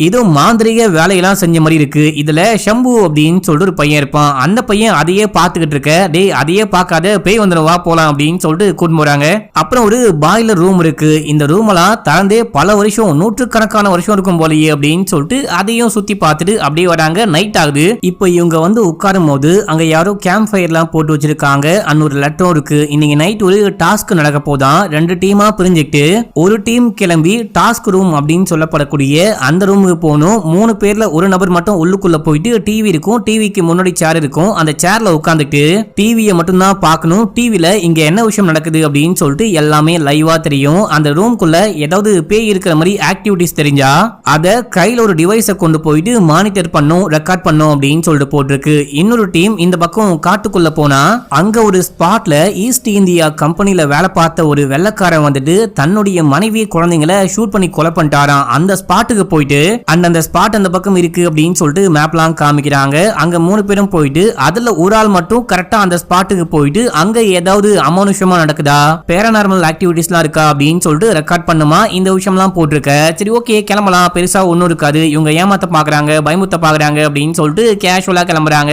ஏதோ மாந்திரிக வேலையெல்லாம் செஞ்ச மாதிரி இருக்கு. இதுல ஷம்பு அப்படின்னு சொல்லிட்டு ஒரு பையன் இருப்பான். அந்த பையன் அதையே பாத்துக்கிட்டு இருக்க, டேய் அதையே பார்க்காத, பேய் வந்துடும் வா போலாம் அப்படின்னு சொல்லிட்டு கூட்டு போறாங்க. அப்புறம் ஒரு பாய்லர் ரூம் இருக்கு. இந்த ரூம் எல்லாம் திறந்தே பல வருஷம், நூற்றுக்கணக்கான வருஷம் இருக்கும் போலயே அப்படின்னு சொல்லிட்டு அதையும் சுத்தி பார்த்துட்டு அப்படியே வராங்க. நைட் ஆகுது. இப்போ இவங்க வந்து உட்காரும் போது அங்க யாரோ கேம்ப் ஃபயர் எல்லாம் போட்டு வச்சிருக்காங்க. ஒரு லெட்டரும் இருக்கு. இன்னைக்கு நைட் ஒரு டாஸ்க் நடக்க போதான். 2 டீமா பிரிஞ்சுக்கிட்டு ஒரு டீம் கிளம்பி டாஸ்க் ரூம் அப்படின்னு சொல்லப்படக்கூடிய அந்த ரூமுக்கு போகணும். 3 பேர்ல ஒரு நபர் மட்டும் உள்ளுக்குள்ள போயிட்டு டிவி இருக்கும், டிவிக்கு முன்னாடி சேர் இருக்கும், அந்த சேர்ல உட்காந்துட்டு டிவியை மட்டும் தான் பார்க்கணும். டிவில இங்க என்ன விஷயம் நடக்குது அப்படின்னு சொல்லிட்டு எல்லாமே லைவா தெரியும். அந்த ரூம்குள்ள ஏதாவது பேய் இருக்கிற மாதிரி ஆக்டிவிட்டிஸ் தெரிஞ்சா அத கையில ஒரு டிவைஸை கொண்டு போயிட்டு மானிட்டர் பண்ணும், ரெக்கார்ட் பண்ணும் அப்படின்னு சொல்லிட்டு போட்டிருக்கு. இன்னொரு டீம் இந்த பக்கம் காட்டுக்குள்ள போனா அங்க ஒரு ஸ்பாட்ல ஈஸ்ட் இந்தியா கம்பெனில வேலை பார்த்த ஒரு வெள்ளக்காரன் வந்துட்டு தன்னுடைய மனைவி குழந்தைங்களை ஷூட் பண்ணி கொலை பண்ணிட்டாராம். அந்த ஸ்பாட்டுக்கு போயிட்டு அந்த ஸ்பாட் அந்த பக்கம் இருக்கு அப்படின்னு சொல்லிட்டு மேப்லாம் காமிக்கிறாங்க. அங்க 3 பேரும் போயிட்டு அதுல ஒரு ஆள் மட்டும் கரெக்டா அந்த ஸ்பாட்டுக்கு போயிட்டு அங்க ஏதாவது அமானுஷமா நடக்குதா, பேரநார்மல் ஆக்டிவிட்டிஸ்லாம் இருக்கா அப்படின்னு சொல்லிட்டு ரெக்கார்ட் பண்ணுமா. இந்த விஷயம்லாம் போட்டிருக்க. சரி ஓகே கிளம்பலாம், பெருசா ஒன்னும் இருக்காது, இவங்க ஏமாத்த பாக்குறாங்க, பயமுத்த பாக்குறாங்க அப்படின்னு சொல்லிட்டு கேஷுவலா கிளம்புறாங்க.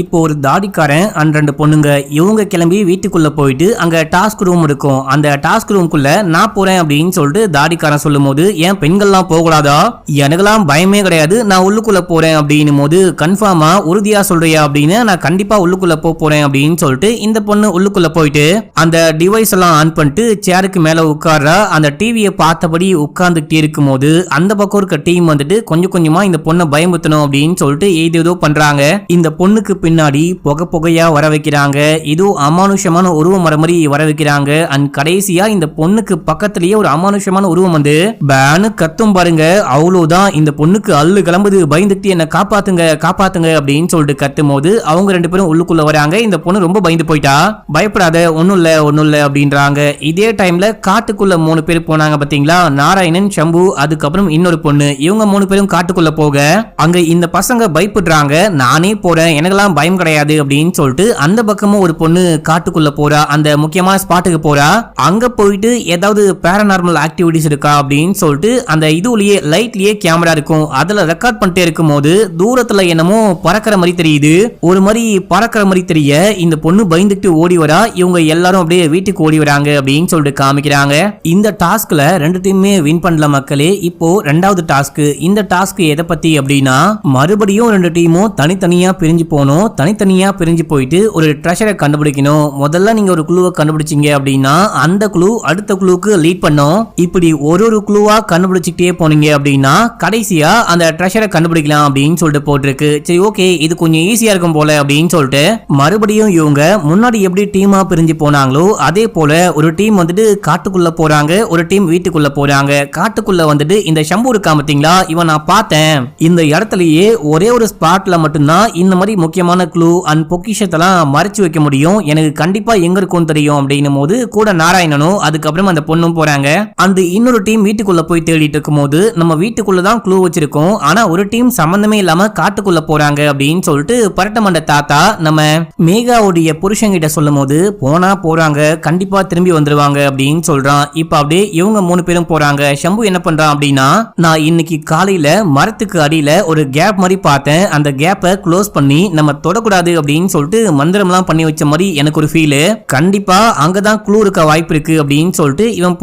இப்போ ஒரு தாடிக்காரன் அண்ட் 2 பொண்ணுங்க இவங்க கிளம்பி வீட்டுக்குள்ள போயிட்டு அங்க டாஸ்க் ரூம் இருக்கும். அந்த டாஸ்க் ரூம்குள்ள நான் போறேன் அப்படின்னு சொல்லிட்டு தாடிக்காரன் சொல்லும் போது, ஏன் பெண்கள்லாம் போகக்கூடாதா, எனக்கெல்லாம் பயமே கிடையாது, நான் உள்ளுக்குள்ள போறேன் அப்படின்னும் போது, கன்ஃபார்மா உறுதியா சொல்றியா அப்படின்னு, நான் கண்டிப்பா உள்ளுக்குள்ள போறேன் அப்படின்னு சொல்லிட்டு இந்த பொண்ணு உள்ளுக்குள்ள போயிட்டு அந்த டிவைஸ் எல்லாம் ஆன் பண்ணிட்டு சேருக்கு மேல உட்கார்றா. அந்த டிவியை பார்த்தபடி உட்கார்ந்துட்டே இருக்கும் போது அந்த பக்கம் இருக்க டீம் வந்துட்டு கொஞ்சம் கொஞ்சமா இந்த பொண்ணை பயமுத்தணும் அப்படின்னு சொல்லிட்டு ஏதோ பண்றாங்க. இந்த பொண்ணு பின்னாடி புகையா வர வைக்கிறாங்க. இது அமானுஷமான உருவம் வர மாதிரி வர வைக்கிறாங்க. அண்ட் கடைசியா இந்த பொண்ணுக்கு பக்கத்திலேயே ஒரு அமானுஷமான உருவம் வந்து பேனு கத்தும் பாருங்க. அவ்வளவுதான், இந்த பொண்ணுக்கு அள்ளு கிளம்புது, பயந்துட்டு என்ன காப்பாத்துங்க காப்பாத்துங்க அப்படின்னு சொல்லிட்டு கத்தும் போது அவங்க 2 பேரும் உள்ளுக்குள்ள வராங்க. இந்த பொண்ணு ரொம்ப பயந்து போயிட்டா. பயப்படாத, ஒண்ணும் இல்ல அப்படின்றாங்க. இதே டைம்ல காட்டுக்குள்ள 3 பேர் போனாங்க பாத்தீங்களா, நாராயணன், சம்பு, அதுக்கப்புறம் இன்னொரு பொண்ணு. இவங்க 3 பேரும் காட்டுக்குள்ள போக அங்க இந்த பசங்க பயப்படுறாங்க. நானே போறேன், எனக்கெல்லாம் பயம் கிடையாது அப்படின்னு சொல்லிட்டு அந்த பக்கமும் ஒரு பொண்ணு காட்டுக்குள்ள போறா. அந்த முக்கியமான ஸ்பாட்டுக்கு போறா. அங்க போயிட்டு ஏதாவது பேரநார்மல் ஆக்டிவிட்டிஸ் இருக்கா அப்படின்னு சொல்லிட்டு அந்த இதுலயே லைட்லயே கேமரா இருக்கும், அதுல ரெக்கார்ட் பண்ணிட்டே இருக்கும் போது தூரத்துல என்னமோ பறக்கிற மாதிரி தெரியுது. ஒரு மாதிரி பறக்கிற மாதிரி தெரிய இந்த பொண்ணு பயந்துட்டு ஓடி வரா. இவங்க எல்லாரும் அப்படியே வீட்டுக்கு ஓடி வராங்க அப்படின்னு சொல்லிட்டு காமிக்கிறாங்க. இந்த டாஸ்க்ல 2 டீமே வின் பண்ணல மக்களே. இப்போ 2வது டாஸ்க். இந்த டாஸ்க் எதை பத்தி அப்படின்னா, மறுபடியும் 2 டீமும் தனித்தனியா பிரிஞ்சு போகணும். தனித்தனியா பிரிஞ்சு போயிட்டு ஒரு ட்ரெஷரை கண்டுபிடிக்கணும். முதல்ல நீங்க ஒரு குழுவை கண்டுபிடிச்சீங்க அப்படின்னா அந்த குழு அடுத்த குழுவுக்கு லீட் பண்ணும். இப்படி ஒரு குழுவா கண்டுபிடிச்சிட்டே போனீங்க அப்படின்னா கடைசியா அந்த ட்ரெஷரை கண்டுபிடிக்கலாம் அப்படின்னு சொல்லிட்டு போட்டிருக்கு. சரி ஓகே, இது கொஞ்சம் ஈஸியா இருக்கும் போல அப்படின்னு சொல்லிட்டு மறுபடியும் இவங்க முன்னாடி எப்படி டீமா பிரிஞ்சு போனாங்களோ அதே போல ஒரு டீம் வந்துட்டு காட்டுக்குள்ள போறாங்க, ஒரு டீம் வீட்டுக்குள்ள போறாங்க. காட்டுக்குள்ள வந்துட்டு இந்த ஷம்பு இருக்கா பாத்தீங்களா, இவன் நான் பார்த்தேன், இந்த இடத்துலயே ஒரே ஒரு ஸ்பாட்ல மட்டும்தான் இந்த மாதிரி முக்கியமான க்ளூ அண்ட் பொக்கிஷத்தெல்லாம் மறைச்சு வைக்க முடியும், எனக்கு கண்டிப்பா எங்க இருக்கும் தெரியும் அப்படின்னும் போது கூட நாராயணனும் அதுக்கப்புறம் அந்த பொண்ணும் போறாங்க. அந்த இன்னொரு டீம் வீட்டுக்குள்ள போய் தேடிட்டு இருக்கும் போது நம்ம வீட்டுக்குள்ள தான் க்ளூ வச்சிருக்கோம், ஆனா ஒரு டீம் சம்பந்தமே இல்லாம காட்டுக்குள்ள போறாங்க அப்படின்னு சொல்லிட்டு பரட்டமண்ட தாத்தா நம்ம மேகாவுடைய புருஷங்கிட்ட சொல்லும் போது, போனா போறாங்க கண்டிப்பா திரும்பி வந்துருவாங்க அப்படின்னு சொல்றான். இப்ப அப்படியே இவங்க 3 பேரும் போறாங்க. ஷம்பு என்ன பண்றான் அப்படின்னா, நான் இன்னைக்கு காலையில மரத்துக்கு அடியில ஒரு கேப் மாதிரி பார்த்தேன், அந்த கேப்பை க்ளோஸ் பண்ணி நம்ம தொடக்கூடாது அப்படின்னு சொல்லிட்டு மந்திரம்லாம் பண்ணி வச்ச மாதிரி எனக்கு ஒரு ஃபீல், கண்டிப்பா அங்கதான் க்ளூ இருக்க வாய்ப்பு இருக்கு அப்படின்னு சொல்லிட்டு இவன்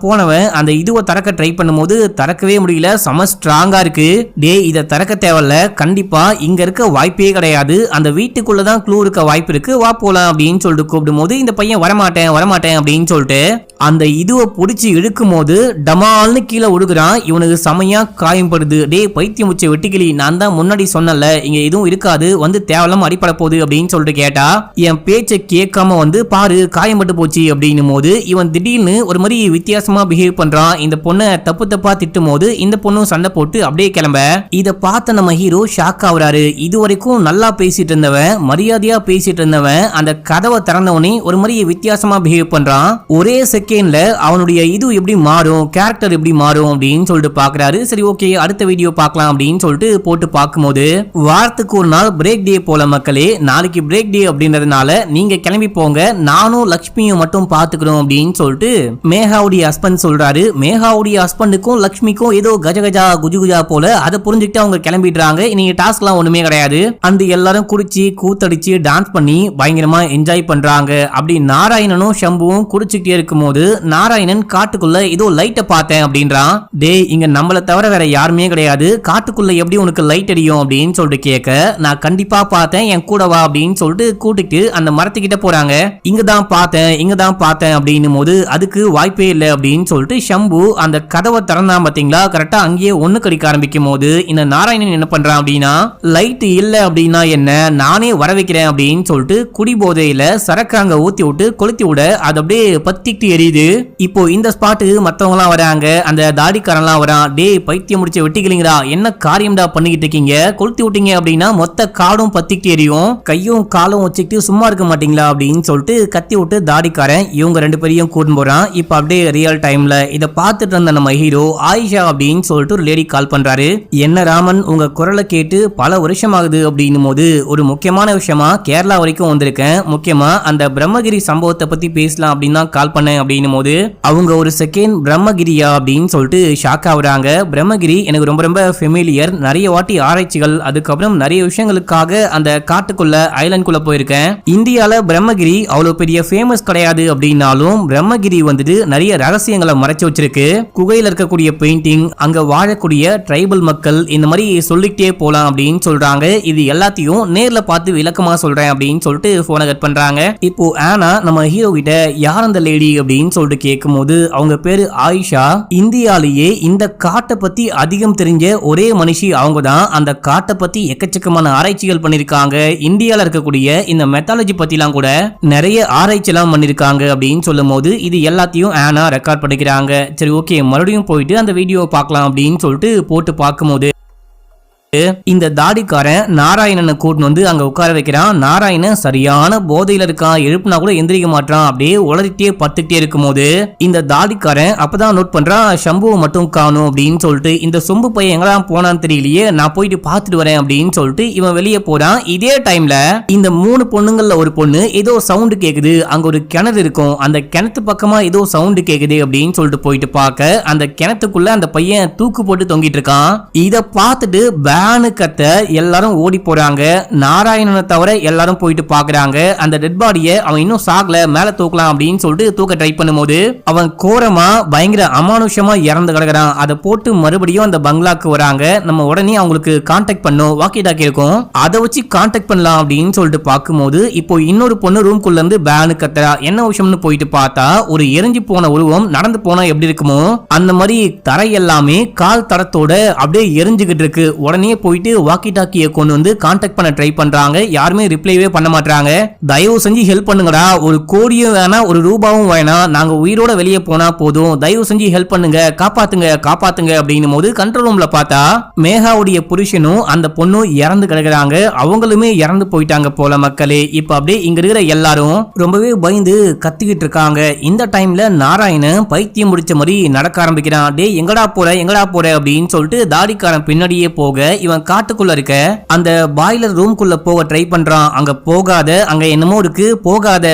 போனவன் அந்த இதுவை திறக்க ட்ரை பண்ணும்போது திறக்கவே முடியல, செம ஸ்ட்ராங்கா இருக்கு. டே இதை திறக்க தேவையில்ல, கண்டிப்பா இங்க இருக்க வாய்ப்பே கிடையாது, அந்த வீட்டுக்குள்ளதான் க்ளூ இருக்க வாய்ப்பு இருக்கு, வா போலாம் அப்படின்னு சொல்லிட்டு கூப்பிடும் போது இந்த பையன் வரமாட்டேன் அப்படின்னு சொல்லிட்டு அந்த இதுவை பிடிச்சி இழுக்கும் போது டமால்னு கீழே ஒடுக்குறான். இவனுக்கு செமையா காயம்படுது. டே பைத்தியம் முச்ச வெட்டிக்கிளி, நான் தான் முன்னாடி சொன்னல இங்க எதுவும் இருக்காது, வந்து தேவலாம் அடிப்பட போகுது அப்படின்னு சொல்லிட்டு கேட்டா, என் பேச்சை கேட்காம வந்து பாரு காயம்பட்டு போச்சு அப்படின்னும் போது இவன் திடீர்னு ஒரு மாதிரி வித்தியாசமா பிஹேவ் பண்றான். இந்த பொண்ணை தப்பா திட்டும் போது இந்த பொண்ணும் சண்டை போட்டு அப்படியே கிளம்ப. இதை பார்த்த நம்ம ஹீரோ ஷாக் ஆகுறாரு. இது வரைக்கும் நல்லா பேசிட்டு இருந்தவன், மரியாதையா பேசிட்டு இருந்தவன் அந்த கதவை திறந்தவனே ஒரு மாதிரி வித்தியாசமா பிஹேவ் பண்றான். ஒரே செகண்ட்ல அவனுடைய இது எப்படி மாறும், கேரக்டர் எப்படி மாறும் அப்படின்னு சொல்லிட்டு பாக்குறாரு. சரி ஓகே, அடுத்த வீடியோ பார்க்கலாம் அப்படின்னு சொல்லிட்டு போட்டு பார்க்கும்போது வாரத்துக்கு ஒரு நாள் பிரேக் டே டே போல மக்களே, நாளைக்கு பிரேக் டே அப்படின்றதுனால நீங்க கிளம்பி போங்க, நானும் லக்ஷ்மியும் மட்டும் பாத்துக்கிறோம் அப்படின்னு சொல்லிட்டு மேகாவுடைய ஹஸ்பண்ட் சொல்றாரு. மேகாவுடைய ஹஸ்பண்டுக்கும் லக்ஷ்மிக்கும் ஏதோ கஜகஜா குஜுகுஜா போல அதை புரிஞ்சுக்கிட்டு அவங்க கிளம்பிடுறாங்க. இன்னைக்கு டாஸ்க்லாம் ஒண்ணுமே கிடையாது. அந்த எல்லாரும் குடிச்சு கூத்தடிச்சு டான்ஸ் பண்ணி பயங்கரமா என்ஜாய் பண்றாங்க. அப்படி நாராயணனும் சம்புவும் குடிச்சுக்கிட்டே இருக்கும் போது நாராயணன் காட்டுக்குள்ள ஏதோ லைட்டை பார்த்தேன் அப்படின்றான். டே, இங்க நம்மள தவிர வேற யாருமே கிடையாது, காட்டுக்குள்ள எப்படி உனக்கு லைட் அடியும் அப்படின்னு சொல்லிட்டு கேட்க, நான் கண்டிப்பா பார்த்தேன், என் கூட வா அப்படின்னு சொல்லிட்டு கூட்டிட்டு அந்த மரத்துக்கிட்ட போறாங்க. இங்கதான் பார்த்தேன் அப்படின்னும் போது அதுக்கு வாய்ப்பே இல்லை அப்படின்னு சொல்லிட்டு சம்பு அந்த கதவை திறந்தான் பாத்தீங்களா, கரெக்டா அங்கேயே ஒண்ணு கடிக்க ஆரம்பிக்கும் போது இந்த நாராயணன் என்ன பண்றான் அப்படின்னா, லைட் இல்ல அப்படின்னா என்ன, நானே வர வைக்கிறேன் அப்படின்னு சொல்லிட்டு குடி போதையில சரக்கு அங்க ஊத்தி விட்டு கொளுத்தி விட அது அப்படியே பத்திட்டு எரியுது. இப்போ இந்த ஸ்பாட்டுக்கு மத்தவங்க எல்லாம் வராங்க. அந்த தாடிக்காரன்லாம் வரான். டே, பைத்தியம் முடிச்ச வெட்டிக்கலீங்களா, என்ன காரியம்டா பண்ணிக்கிட்டு இருக்கீங்க, கொளுத்தி விட்டீங்க அப்படின்னா மொத்த காடும் பத்திக்கிட்டு எரியும், கையும் காலும் வச்சுக்கிட்டு சும்மா இருக்க மாட்டீங்களா அப்படின்னு சொல்லிட்டு கத்தி விட்டு தாடிக்காரன் இவங்க ரெண்டு பேரையும் கூட்டிட்டு போறான். இப்ப அப்படியே ரியல் டைம்ல இதை பார்த்துட்டு இருந்த நம்ம ஹீரோ ஆயிஷா அப்படின்னு சொல்லிட்டு ஒரு லேடி கால் பண்றாரு. என்ன ராமன், உங்க குரலை கேட்டு பல வருஷம் ஆகுது அப்படின்னும் போது ஒரு முக்கியமான விஷயமா கேரளா வரைக்கும் வந்திருக்கேன், முக்கியமா அந்த பிரம்மகிரி சம்பவத்தை பத்தி பேசலாம் அப்படின்னு தான் கால் பண்ணேன் அப்படின்னும் போது அவங்க ஒரு செகண்ட் பிரம்மகிரியா அப்படின்னு சொல்லிட்டு ஷாக் ஆகுறாங்க. பிரம்மகிரி எனக்கு ரொம்ப ரொம்ப ஃபெமிலியர், நிறைய வாட்டி ஆராய்ச்சிகள் அதுக்கப்புறம் நிறைய விஷயங்களுக்காக அந்த காட்டுக்குள்ள ஐலண்ட்குள்ள போயிருக்கேன். இந்தியால பிரம்மகிரி அவ்வளவு பெரிய ஃபேமஸ் கிடையாது அப்படின்னாலும் பிரம்மகிரி வந்துட்டு நிறைய ரகசியங்களை மறைச்சு வச்சிருக்கு. குகையில இருக்கக்கூடிய பெயிண்டிங், அங்க வாழக்கூடிய ட்ரைபல் மக்கள், இந்த மாதிரி சொல்லிக்கிட்டே போலாம் அப்படின்னு சொல்றாங்க. இது எல்லாத்தையும் நேர்ல பார்த்து விளக்கமா சொல்றேன் அப்படின்னு சொல்லிட்டு போனை கட் பண்றாங்க. இப்போ ஆனா நம்ம ஹீரோ கிட்ட யார் அந்த லேடி அப்படின்னு சொல்லிட்டு கேட்கும் போது அவங்க பேரு ஆயிஷா. இந்தியாலேயே இந்த காட்டை பத்தி அதிகம் தெரிஞ்ச ஒரே மனுஷி அவங்க தான். அந்த காட்டை பத்தி எக்கச்சக்கமான ஆராய்ச்சிகள் பண்ணிருக்காங்க. இந்தியால இருக்கக்கூடிய இந்த மெத்தாலஜி பத்திலாம் கூட நிறைய ஆராய்ச்சி எல்லாம் பண்ணிருக்காங்க அப்படின்னு சொல்லும் போது இது எல்லாத்தையும் ஆனா ரெக்கார்ட் பண்ணிக்கிறாங்க. சரி, ஓகே, மறுபடியும் போயிட்டு அந்த வீடியோ பார்க்கலாம் அப்படின்னு சொல்லிட்டு போட்டு பார்க்கும்போது இந்த தாடிக்காரன் நாராயணனை கூட்டின்னு வந்து அங்க உட்கார வைக்கிறான். நாராயணன் சரியான போதையில இருக்கான், எழுப்புனா கூட எந்திரிக்க மாட்டான், அப்படியே உளறிட்டே பத்துக்கிட்டே இருக்கும் போது இந்த தாடிக்காரன் அப்பதான் நோட் பண்றான், சம்புவை மட்டும் காணும் அப்படின்னு சொல்லிட்டு. இந்த சொம்பு பையன் எங்கெல்லாம் போனான்னு தெரியலையே, நான் போயிட்டு பார்த்துட்டு வரேன் அப்படின்னு சொல்லிட்டு இவன் வெளியே போறான். இதே டைம்ல இந்த மூணு பொண்ணுங்கள்ல ஒரு பொண்ணு ஏதோ சவுண்டு கேக்குது, அங்க ஒரு கிணறு இருக்கும், அந்த கிணத்து பக்கமா ஏதோ சவுண்டு கேக்குது அப்படின்னு சொல்லிட்டு போயிட்டு பார்க்க அந்த கிணத்துக்குள்ள அந்த பையன் தூக்கு போட்டு தொங்கிட்டு இருக்கான். இத பார்த்துட்டு கத்த எல்லாரும் ஓடி போறாங்க. நாராயணனை தவிர எல்லாரும் போயிட்டு பாக்குறாங்க. அந்த டெட் பாடியை அவன் இன்னும் சாகல, மேல தூக்கலாம் அப்படின்னு சொல்லிட்டு தூக்க ட்ரை பண்ணும்போது அவன் கோரமா பயங்கர அமானுஷமா இறந்து கிடக்குறான். அதை போட்டு மறுபடியும் அந்த பங்களாக்கு வராங்க. நம்ம உடனே அவங்களுக்கு கான்டாக்ட் பண்ணோம், வாக்கி டாக்கி இருக்கும், அதை வச்சு கான்டாக்ட் பண்ணலாம் அப்படின்னு சொல்லிட்டு பார்க்கும்போது இப்போ இன்னொரு பொண்ணு ரூம்குள்ள இருந்து பேனு கத்துறா. என்ன விஷயம்னு போயிட்டு பார்த்தா ஒரு எரிஞ்சு போன உருவம் நடந்து போனா எப்படி இருக்குமோ அந்த மாதிரி தரை எல்லாமே கால் தரத்தோட அப்படியே எரிஞ்சுகிட்டு இருக்கு. உடனே போயிட்டு வாக்கி டாக்கியை கொண்டு வந்து கான்டாக்ட் பண்ண ட்ரை பண்றாங்க. யாருமே ரிப்ளைவே பண்ண மாட்டாங்க. தயவு செஞ்சு ஹெல்ப் பண்ணுங்கடா, ஒரு கோடியும் வேணாம் ஒரு ரூபாவும் வேணாம், நாங்க உயிரோட வெளியே போனா போதும், தயவு செஞ்சு ஹெல்ப் பண்ணுங்க, காப்பாத்துங்க அப்படின்னும் போது கண்ட்ரோல் ரூம்ல பார்த்தா மேகாவுடைய புருஷனும் அந்த பொண்ணும் இறந்து கிடக்குறாங்க. அவங்களுமே இறந்து போயிட்டாங்க போல மக்களே. இப்ப அப்படியே இங்க இருக்கிற எல்லாரும் ரொம்பவே பயந்து கத்திக்கிட்டு இருக்காங்க. இந்த டைம்ல நாராயணன் பைத்தியம் முடிச்ச மாதிரி நடக்க ஆரம்பிக்கிறான். டே, எங்கடா போற அப்படின்னு சொல்லிட்டு தாடிக்காரன் பின்னாடியே போக இவன் காட்டுக்குள்ள இருக்க அந்த பாய்லர் ரூம்குள்ள போக ட்ரை பண்றான். அங்க போகாத, அங்க என்னமோ இருக்கு, போகாத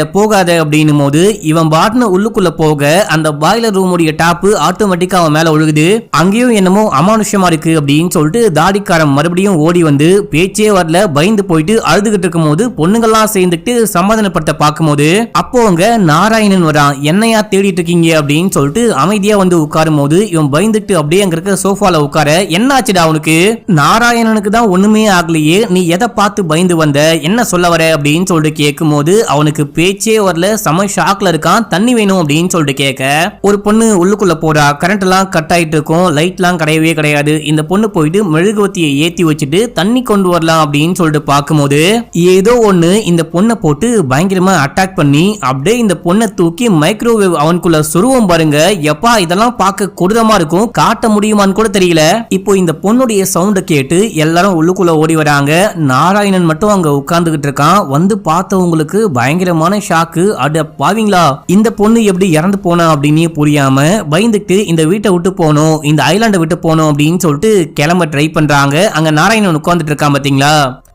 அப்படின்னும் போது இவன் பாட்னு உள்ளுக்குள்ள போக அந்த பாய்லர் ரூமுடைய டாப் ஆட்டோமேட்டிக்கா அவன் மேல ஒழுகுது. அங்கேயும் என்னமோ அமானுஷமா இருக்கு அப்படின்னு சொல்லிட்டு தாடிக்காரன் மறுபடியும் ஓடி வந்து பேச்சே வரல, பயந்து போயிட்டு அழுதுகிட்டு இருக்கும் போது பொண்ணுங்கெல்லாம் சேர்ந்துட்டு சமாதானப்படுத்த பார்க்கும்போது அப்போ அங்க நாராயணன் வரான். என்னையா தேடிட்டு இருக்கீங்க அப்படின்னு சொல்லிட்டு அமைதியா வந்து உட்காரும் போது இவன் பயந்துட்டு அப்படியே அங்க இருக்க சோஃபால உட்கார, என்னாச்சுடா அவனுக்கு, நாராயணனுக்கு தான் ஒண்ணுமே ஆகலையே, நீ எதை பார்த்து பயந்து வந்த, என்ன சொல்ல வர அப்படின்னு சொல்லிட்டு கேட்கும் போது அவனுக்கு பேச்சே வரல, செம ஷாக்ல இருக்கான். தண்ணி வேணும் அப்படின்னு சொல்லிட்டு கேட்க ஒரு பொண்ணு உள்ளுக்குள்ள போறா. கரண்ட் எல்லாம் கட் ஆயிட்டு இருக்கும், லைட் எல்லாம் கிடையவே கிடையாது. இந்த பொண்ணு போயிட்டு மெழுகுவத்தியை ஏத்தி வச்சுட்டு தண்ணி கொண்டு வரலாம் அப்படின்னு சொல்லிட்டு பார்க்கும்போது ஏதோ ஒண்ணு இந்த பொண்ணை போட்டு பயங்கரமா அட்டாக் பண்ணி அப்படியே இந்த பொண்ணை தூக்கி மைக்ரோவேவ் அவனுக்குள்ள சுருவம் பாருங்க. எப்பா, இதெல்லாம் பார்க்க கொடூரமா இருக்கும், காட்ட முடியுமான்னு கூட தெரியல. இப்போ இந்த பொண்ணுடைய சவுண்ட கேட்டு எல்லாரும் உள்ளுக்குள்ள ஓடி வராங்க. நாராயணன் மட்டும் அங்க உட்கார்ந்துகிட்டு இருக்கான். வந்து பார்த்தவங்களுக்கு பயங்கரமான ஷாக்கு. அட பாவீங்களா, இந்த பொண்ணு எப்படி இறந்து போனா அப்படின்னு புரியாம பயந்துட்டு இந்த வீட்டை விட்டு போனோம், இந்த ஐலாண்டை விட்டு போனோம் அப்படின்னு சொல்லிட்டு கிளம்ப ட்ரை பண்றாங்க. அங்க நாராயணன் உட்கார்ந்துட்டு இருக்கான் பாத்தீங்களா.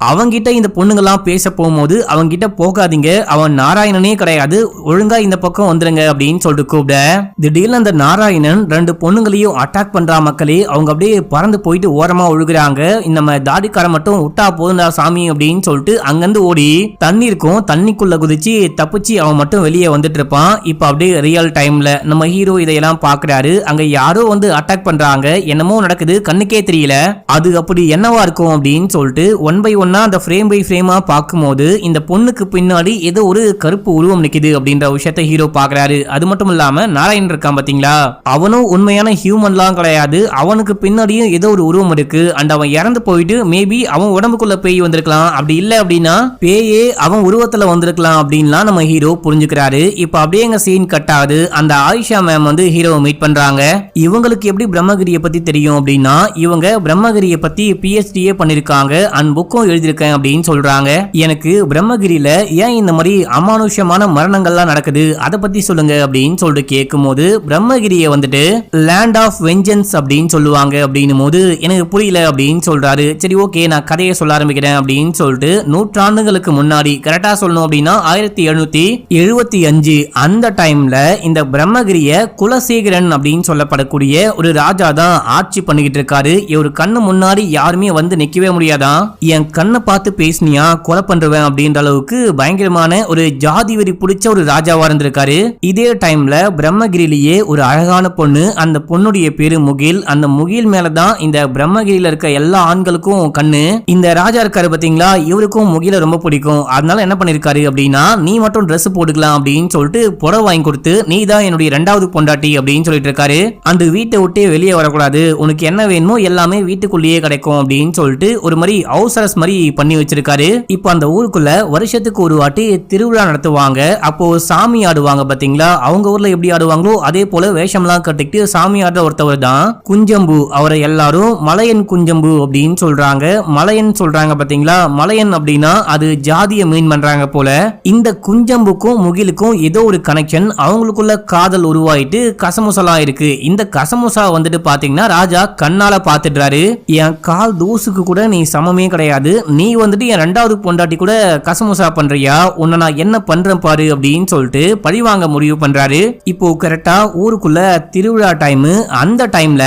அவங்கிட்ட இந்த பொண்ணுங்கெல்லாம் பேச போகும்போது அவங்கிட்ட போகாதீங்க, அவன் நாராயணனே கிடையாது, ஒழுங்கா இந்த பக்கம் வந்துருங்க அப்படின்னு சொல்லிட்டு கூப்பிட திடீர்னு அந்த நாராயணன் 2 பொண்ணுங்களையும் அட்டாக் பண்றா மக்களே. அவங்க அப்படியே பறந்து போயிட்டு ஓரமா ஒழுகுறாங்க. நம்ம தாடிக்கார மட்டும் விட்டா போதுண்டா சாமி அப்படின்னு சொல்லிட்டு அங்கிருந்து ஓடி தண்ணி இருக்கும், தண்ணிக்குள்ள குதிச்சு தப்பிச்சு அவன் மட்டும் வெளியே வந்துட்டு இருப்பான். இப்ப அப்படியே ரியல் டைம்ல நம்ம ஹீரோ இதையெல்லாம் பாக்குறாரு. அங்க யாரோ வந்து அட்டாக் பண்றாங்க, என்னமோ நடக்குது, கண்ணுக்கே தெரியல. அது அப்படி என்னவா இருக்கும் அப்படின்னு சொல்லிட்டு 1 by 1 அந்த ஃப்ரேம் பை ஃப்ரேமா பார்க்கும்போது இந்த பொண்ணுக்கு பின்னாடி ஏதோ ஒரு கருப்பு உருவம் நிக்குது அப்படின்ற விஷயத்த ஹீரோ பாக்குறாரு. அது மட்டும் இல்லாம நாராயணன் இருக்கான் பாத்தீங்களா, அவனும் உண்மையான ஹியூமன்லாம் கிடையாது, அவனுக்கு பின்னாடியும் ஏதோ ஒரு உருவம் இருக்கு. அண்ட் அவன் இறந்து போயிட்டு மேபி அவன் உடம்புக்குள்ள பேய் வந்திருக்கலாம், அப்படி இல்ல அப்படின்னா பேயே அவன் உருவத்துல வந்திருக்கலாம் அப்படின்லாம் நம்ம ஹீரோ புரிஞ்சுக்கிறாரு. இப்ப அப்படியே எங்க சீன் கட் ஆகுது. அந்த ஆயிஷா மேம் வந்து ஹீரோவை மீட் பண்றாங்க. இவங்களுக்கு எப்படி பிரம்மகிரியை பத்தி தெரியும் அப்படின்னா இவங்க பிரம்மகிரியை பத்தி PhD பண்ணிருக்காங்க அண்ட் புக்கும் எழுதியிருக்கேன் அப்படின்னு சொல்றாங்க. எனக்கு பிரம்மகிரியில ஏன் இந்த மாதிரி அமானுஷ்யமான மரணங்கள்லாம் நடக்குது அதை பத்தி சொல்லுங்க அப்படின்னு சொல்லிட்டு கேட்கும் போது பிரம்மகிரியை வந்துட்டு லேண்ட் ஆஃப் வெஞ்சன்ஸ் அப்படின்னு சொல்லுவாங்க அப்படின்னும் போது எனக்கு புரியல அப்படின்னு சொல்றாரு. சரி ஓகே நான் கதையை சொல்ல ஆரம்பிக்கிறேன் அப்படின்னு சொல்லிட்டு நூற்றாண்டுகளுக்கு முன்னாடி கரெக்டா சொல்லணும் அப்படின்னா 1775 அந்த டைம்ல இந்த பிரம்மகிரிய குலசேகரன் அப்படின்னு சொல்லப்படக்கூடிய ஒரு ராஜா தான் ஆட்சி பண்ணிக்கிட்டு இருக்காரு. இவர் கண்ணு முன்னாடி யாருமே வந்து நிக்கவே முடியாதான், என் கண்ணை பார்த்து பேசினியா கொலை பண்றவன் அப்படின்ற அளவுக்கு பயங்கரமான ஒரு ஜாதி வெறி பிடிச்ச ஒரு ராஜாவா இருந்திருக்காரு. இதே டைம்ல பிரம்மகிரியிலேயே ஒரு அழகான பொண்ணு, அந்த பொண்ணுடைய பேரு முகில். அந்த முகில் மேலதான் இந்த பிரம்மகிரியில இருக்க எல்லா ஆண்களுக்கும் கண்ணு. இந்த ராஜா இருக்காரு பாத்தீங்களா, இவருக்கும் முகில ரொம்ப பிடிக்கும். அதனால என்ன பண்ணிருக்காரு அப்படின்னா நீ மட்டும் Dress போட்டுக்கலாம் அப்படின்னு சொல்லிட்டு புடவை வாங்கி கொடுத்து நீ தான் என்னுடைய 2வது பொண்டாட்டி அப்படின்னு சொல்லிட்டு இருக்காரு. அந்த வீட்டை விட்டே வெளியே வரக்கூடாது, உனக்கு என்ன வேணுமோ எல்லாமே வீட்டுக்குள்ளேயே கிடைக்கும் அப்படின்னு சொல்லிட்டு ஒரு மாதிரி ஹவுஸ் அரெஸ்ட் மாதிரி பண்ணி வச்சிருக்காரு. இப்போ அந்த ஊருக்குள்ள வருஷத்துக்கு ஒரு வாட்டி திருவிழா நடத்துவாங்க. அப்போ சாமி ஆடுவாங்க பாத்தீங்களா, அவங்க ஊர்ல எப்படி ஆடுவாங்களோ அதே போல வேஷம்லாம் கட்டிக்கிட்டு சாமி ஆடுற ஒருத்தவர் தான் குஞ்சம்பு. அவரை எல்லாரும் மலையன் குஞ்சம்பு அப்படின்னு சொல்றாங்க. மலையன் சொல்றாங்க பாத்தீங்களா, மலையன் அப்படின்னா அது ஜாதிய மீன் பண்றாங்க போல. இந்த குஞ்சம்புக்கும் முகிலுக்கும் ஏதோ ஒரு கனெக்ஷன், அவங்களுக்குள்ள காதல் உருவாயிட்டு கசமுசலா இருக்கு. இந்த கசமுசா வந்துட்டு பாத்தீங்கன்னா ராஜா கண்ணால பாத்துடுறாரு. என் கால் தூசுக்கு கூட நீ சமமே கிடையாது, நீ வந்துட்டு என் 2வது பொண்டாட்டி கூட கசமுசா பண்றியா, உன்னை நான் என்ன பண்றேன் பாரு அப்படின்னு சொல்லிட்டு பழிவாங்க முடிவு பண்றாரு. இப்போ கரெக்டா ஊருக்குள்ள திருவிழா டைம். அந்த டைம்ல